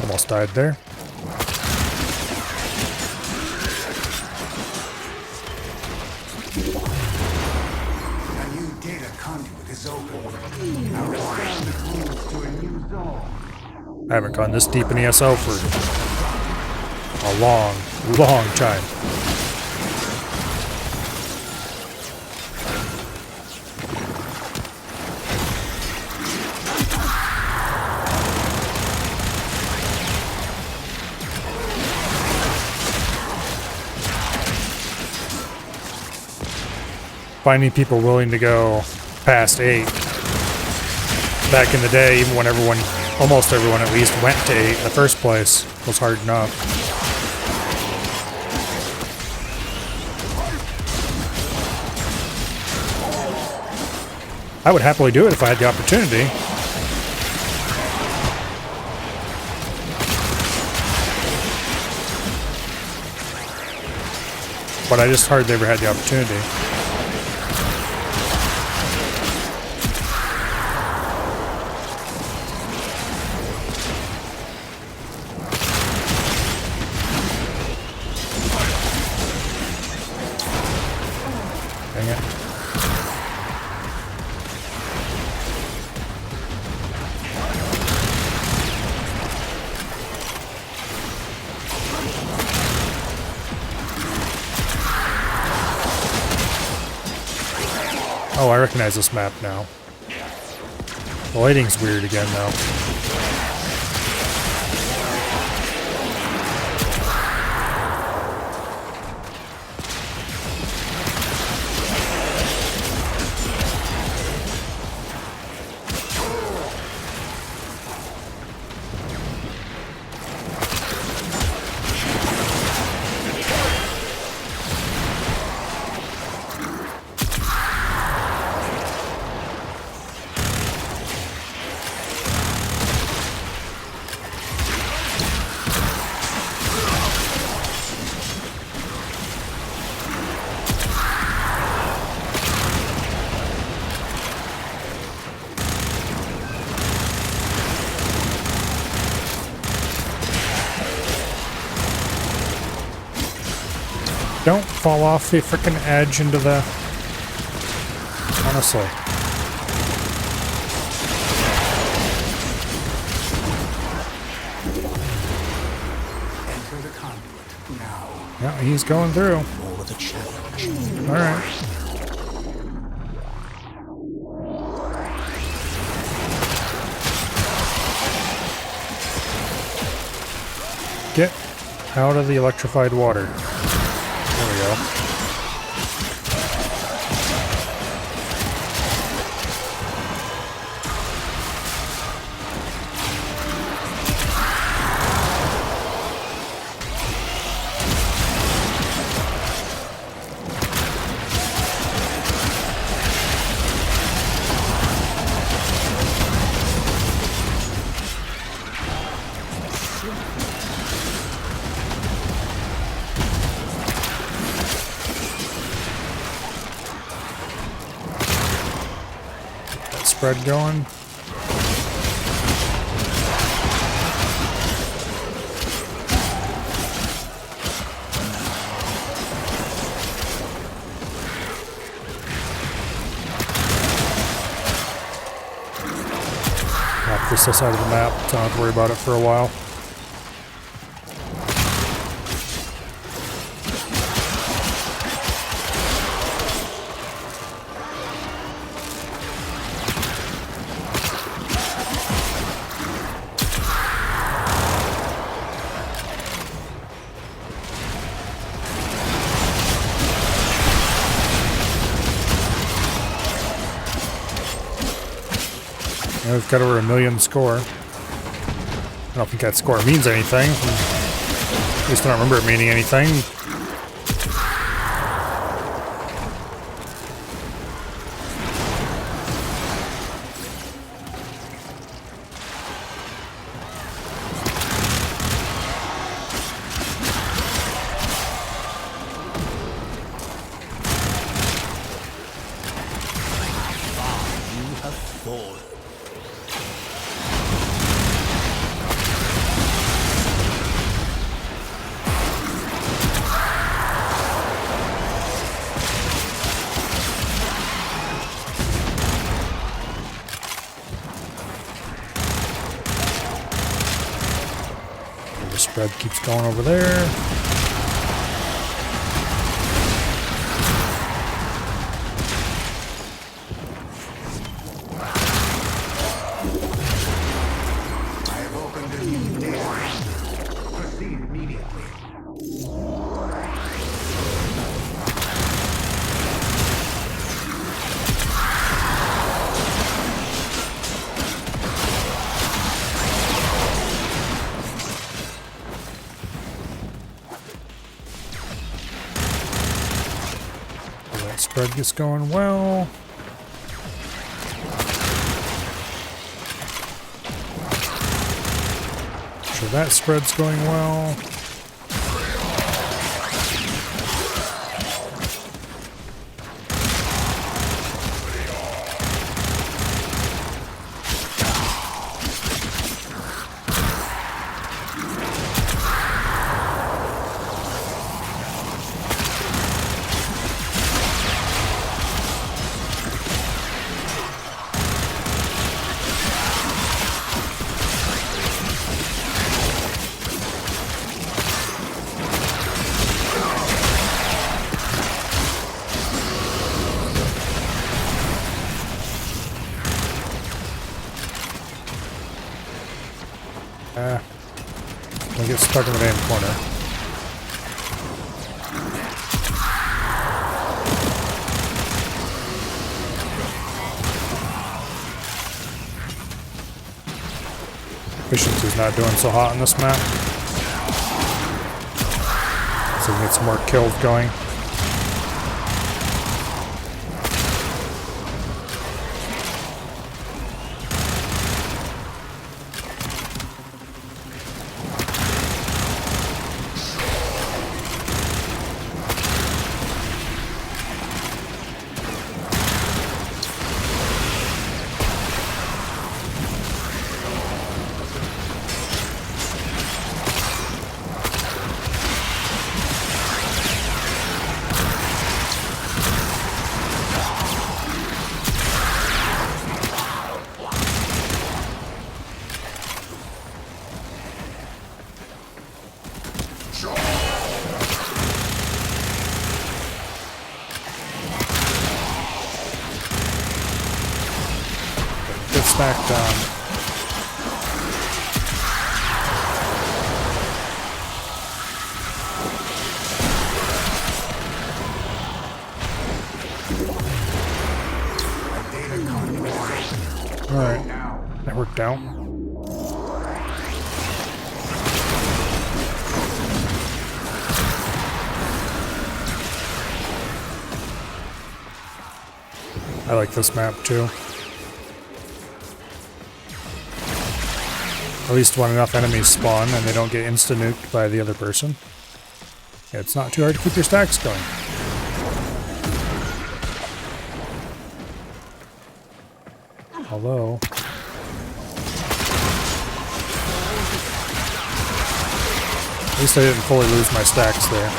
Almost died there. A new data conduit is open. Our experiment moves to a new zone. I haven't gone this deep in ESO for a long, long time. Finding people willing to go past 8. Back in the day, even when almost everyone at least went to 8 in the first place, was hard enough. I would happily do it if I had the opportunity. But I just hardly ever had the opportunity. Oh, I recognize this map now. The lighting's weird again, though. Don't fall off the frickin' edge into the... Honestly. Enter the conduit now. Yeah, he's going through. Roll the challenge. Alright. Get out of the electrified water. There we go. Spread going. Off this side of the map, don't have to worry about it for a while. We've got over 1 million score. I don't think that score means anything. At least I don't remember it meaning anything. The spread keeps going over there. Spread gets going well. Sure that spread's going well. I'll get stuck in the damn corner. Efficiency's not doing so hot on this map. So we get some more kills going. Back down. Alright, that worked out. I like this map too. At least when enough enemies spawn and they don't get insta-nuked by the other person. It's not too hard to keep your stacks going. Although... at least I didn't fully lose my stacks there.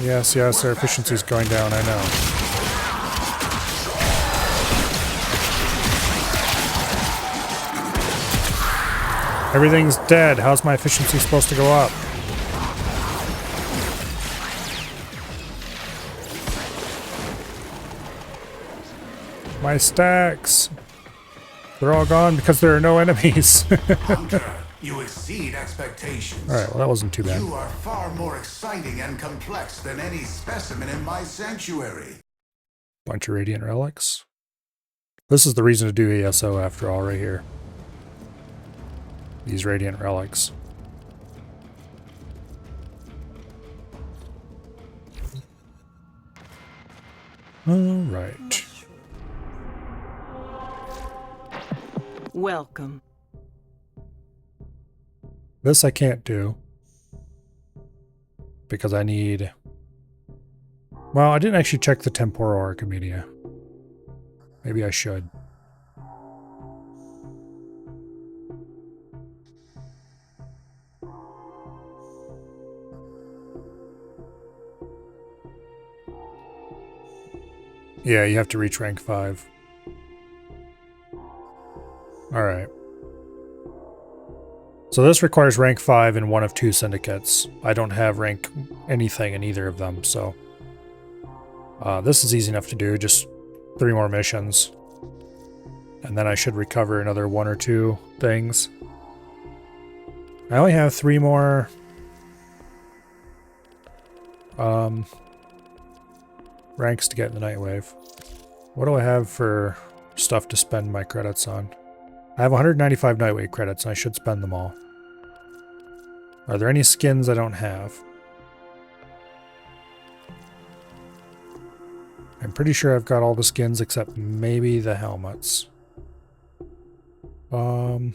Yes, yes, our efficiency's going down, I know. Everything's dead. How's my efficiency supposed to go up? My stacks! They're all gone because there are no enemies. You exceed expectations. Alright, well that wasn't too bad. You are far more exciting and complex than any specimen in my sanctuary. Bunch of radiant relics. This is the reason to do ESO after all, right here. These radiant relics. Alright. Welcome. This I can't do. Because I need... well, I didn't actually check the temporal Archimedia. Maybe I should. Yeah, you have to reach rank 5. Alright. So this requires rank 5 in one of 2 syndicates. I don't have rank anything in either of them, so... this is easy enough to do, just 3 more missions. And then I should recover another 1 or 2 things. I only have 3 more... ranks to get in the nightwave. What do I have for stuff to spend my credits on? I have 195 nightwave credits and I should spend them all. Are there any skins I don't have? I'm pretty sure I've got all the skins except maybe the helmets. I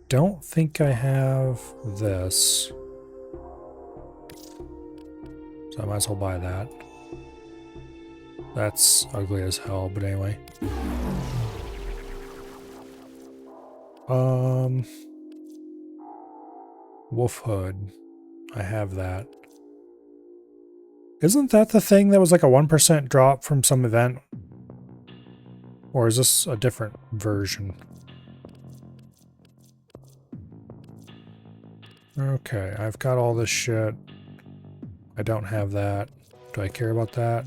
don't think I have this. So I might as well buy that. That's ugly as hell, but anyway. Wolf Hood. I have that. Isn't that the thing that was like a 1% drop from some event? Or is this a different version? Okay, I've got all this shit. I don't have that. Do I care about that?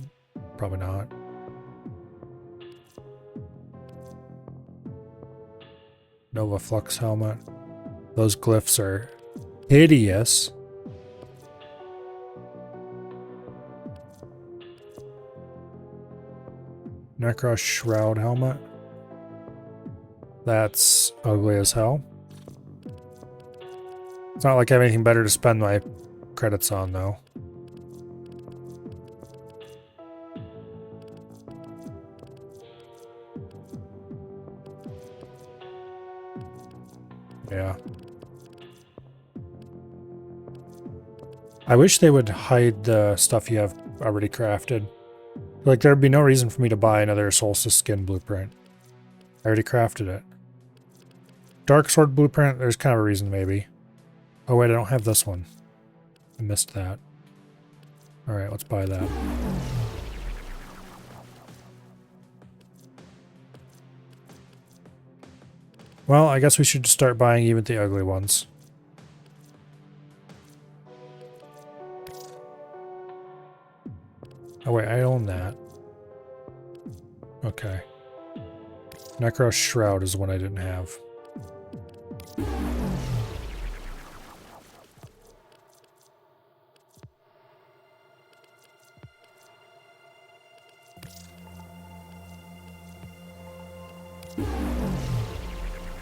Probably not. Nova Flux helmet. Those glyphs are hideous. Necros Shroud helmet. That's ugly as hell. It's not like I have anything better to spend my credits on, though. Yeah. I wish they would hide the stuff you have already crafted. Like, there'd be no reason for me to buy another Solstice skin blueprint. I already crafted it. Dark Sword blueprint, there's kind of a reason, maybe. Oh wait, I don't have this one. I missed that. Alright, let's buy that. Well, I guess we should just start buying even the ugly ones. Oh wait, I own that. Okay. Necros Shroud is the one I didn't have.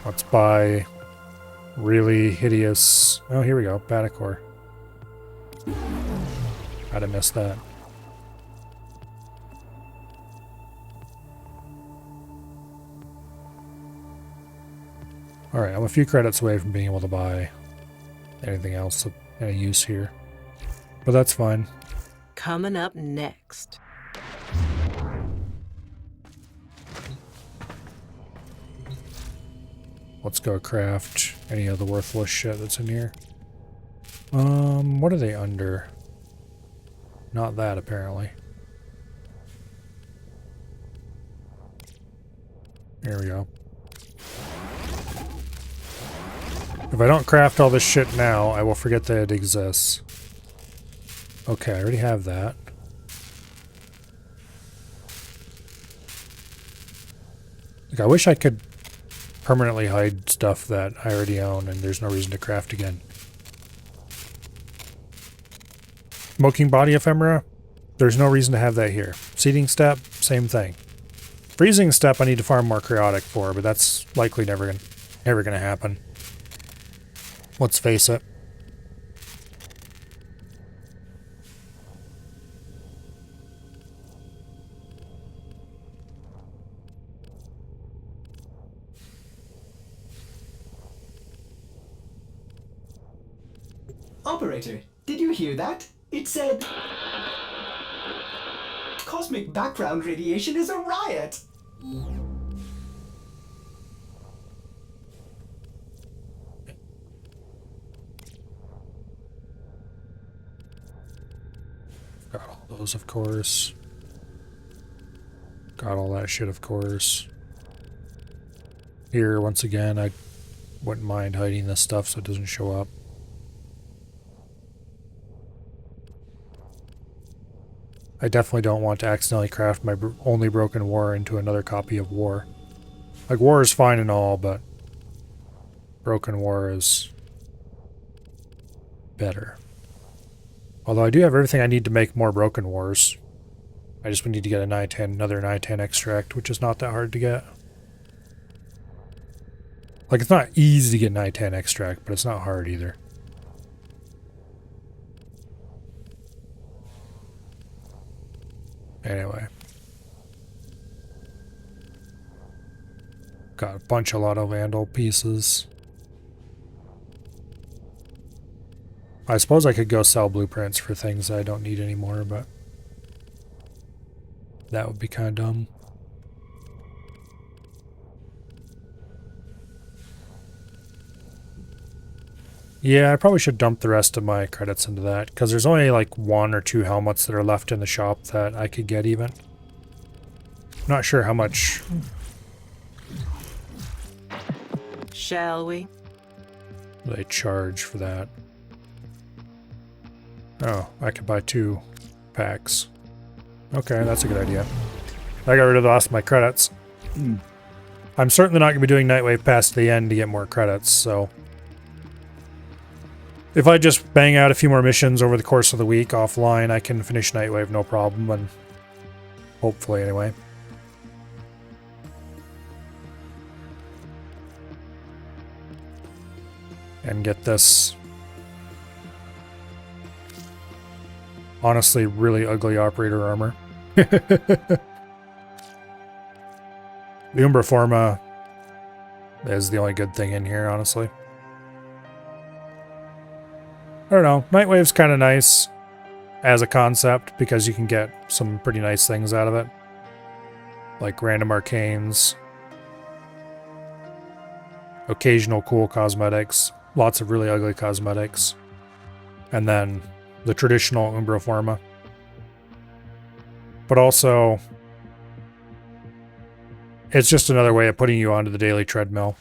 Let's buy really hideous... Oh, here we go. Batacore. I'd have missed that. Alright, I'm a few credits away from being able to buy anything else of any use here. But that's fine. Coming up next. Let's go craft any of the worthless shit that's in here. What are they under? Not that, apparently. There we go. If I don't craft all this shit now, I will forget that it exists. Okay, I already have that. Like, I wish I could permanently hide stuff that I already own and there's no reason to craft again. Smoking Body Ephemera, there's no reason to have that here. Seeding Step, same thing. Freezing Step I need to farm more Chaotic for, but that's likely never gonna happen. Let's face it. Operator, did you hear that? It said... Cosmic background radiation is a riot! Got all those, of course. Got all that shit, of course. Here, once again, I wouldn't mind hiding this stuff so it doesn't show up. I definitely don't want to accidentally craft my only broken War into another copy of War. Like, War is fine and all, but Broken War is better. Although I do have everything I need to make more Broken Wars. I just would need to get another 910 extract, which is not that hard to get. Like, it's not easy to get 910 extract, but it's not hard either. Anyway. Got a bunch of Lotto Vandal pieces. I suppose I could go sell blueprints for things I don't need anymore, but That would be kind of dumb. Yeah, I probably should dump the rest of my credits into that, because there's only like 1 or 2 helmets that are left in the shop that I could get even. Not sure how much. Shall we? They charge for that. Oh, I could buy 2 packs. Okay, that's a good idea. I got rid of the last of my credits. I'm certainly not going to be doing Nightwave past the end to get more credits, so... If I just bang out a few more missions over the course of the week offline, I can finish Nightwave no problem, and hopefully anyway. And get this honestly really ugly operator armor. The Umbra Forma is the only good thing in here, honestly. I don't know. Nightwave's kind of nice as a concept because you can get some pretty nice things out of it. Like random arcanes, occasional cool cosmetics, lots of really ugly cosmetics, and then the traditional Umbra Forma. But also, it's just another way of putting you onto the daily treadmill.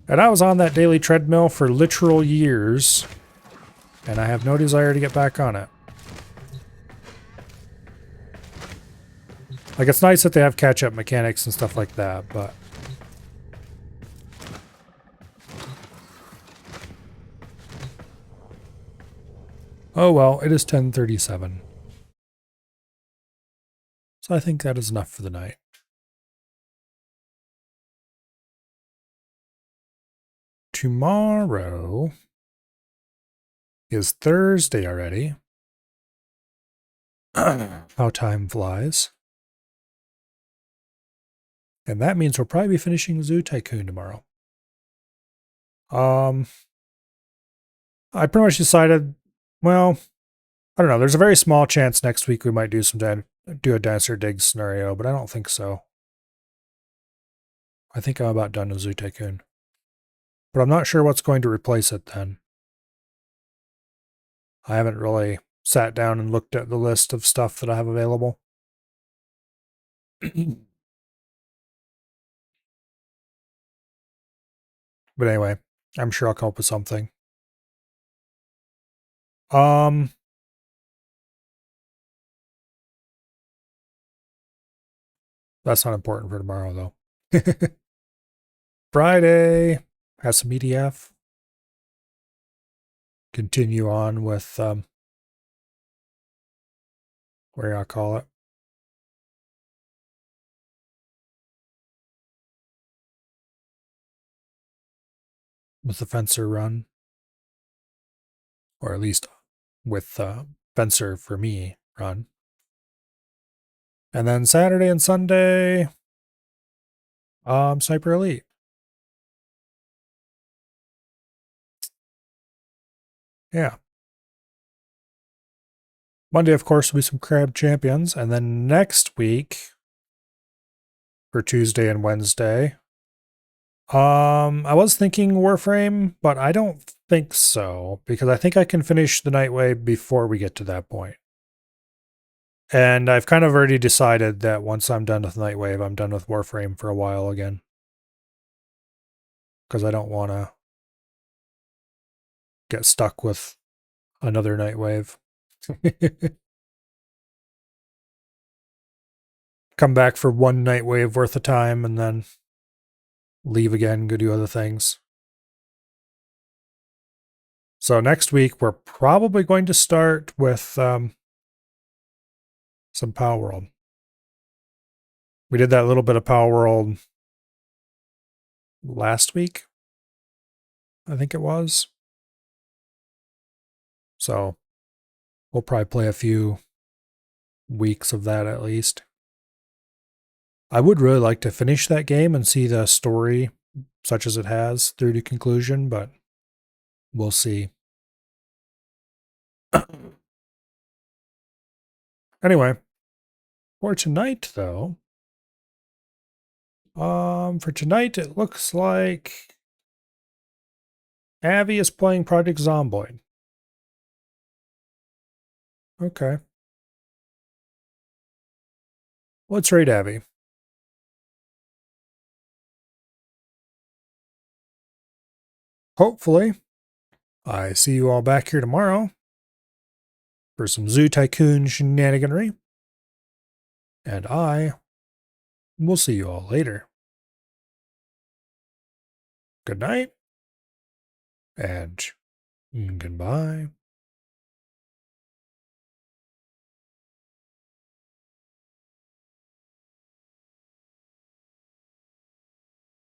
And I was on that daily treadmill for literal years, and I have no desire to get back on it. Like, it's nice that they have catch-up mechanics and stuff like that, but... Oh well, it is 10:37. So I think that is enough for the night. Tomorrow is Thursday already. How time flies. And that means we'll probably be finishing Zoo Tycoon tomorrow. I pretty much decided, well, I don't know. There's a very small chance next week we might do a Dinosaur Dig scenario, but I don't think so. I think I'm about done with Zoo Tycoon. But I'm not sure what's going to replace it then. I haven't really sat down and looked at the list of stuff that I have available. But anyway, I'm sure I'll come up with something. That's not important for tomorrow, though. Friday has some EDF. Continue on with, what do I call it? With the Fencer run. Or at least with Fencer for me run. And then Saturday and Sunday, Sniper Elite. Yeah. Monday, of course, will be some Crab Champions. And then next week, for Tuesday and Wednesday, I was thinking Warframe, but I don't think so, because I think I can finish the Nightwave before we get to that point. And I've kind of already decided that once I'm done with Nightwave, I'm done with Warframe for a while again. Because I don't want to get stuck with another Nightwave. Come back for one Nightwave worth of time and then leave again, go do other things. So next week, we're probably going to start with some Power World. We did that little bit of Power World last week, I think it was. So we'll probably play a few weeks of that at least. I would really like to finish that game and see the story, such as it has, through to conclusion, but we'll see. Anyway, for tonight, though, for tonight, it looks like Avi is playing Project Zomboid. Okay. Let's rate Avi. Hopefully, I see you all back here tomorrow for some Zoo Tycoon shenaniganry. And I will see you all later. Good night and goodbye.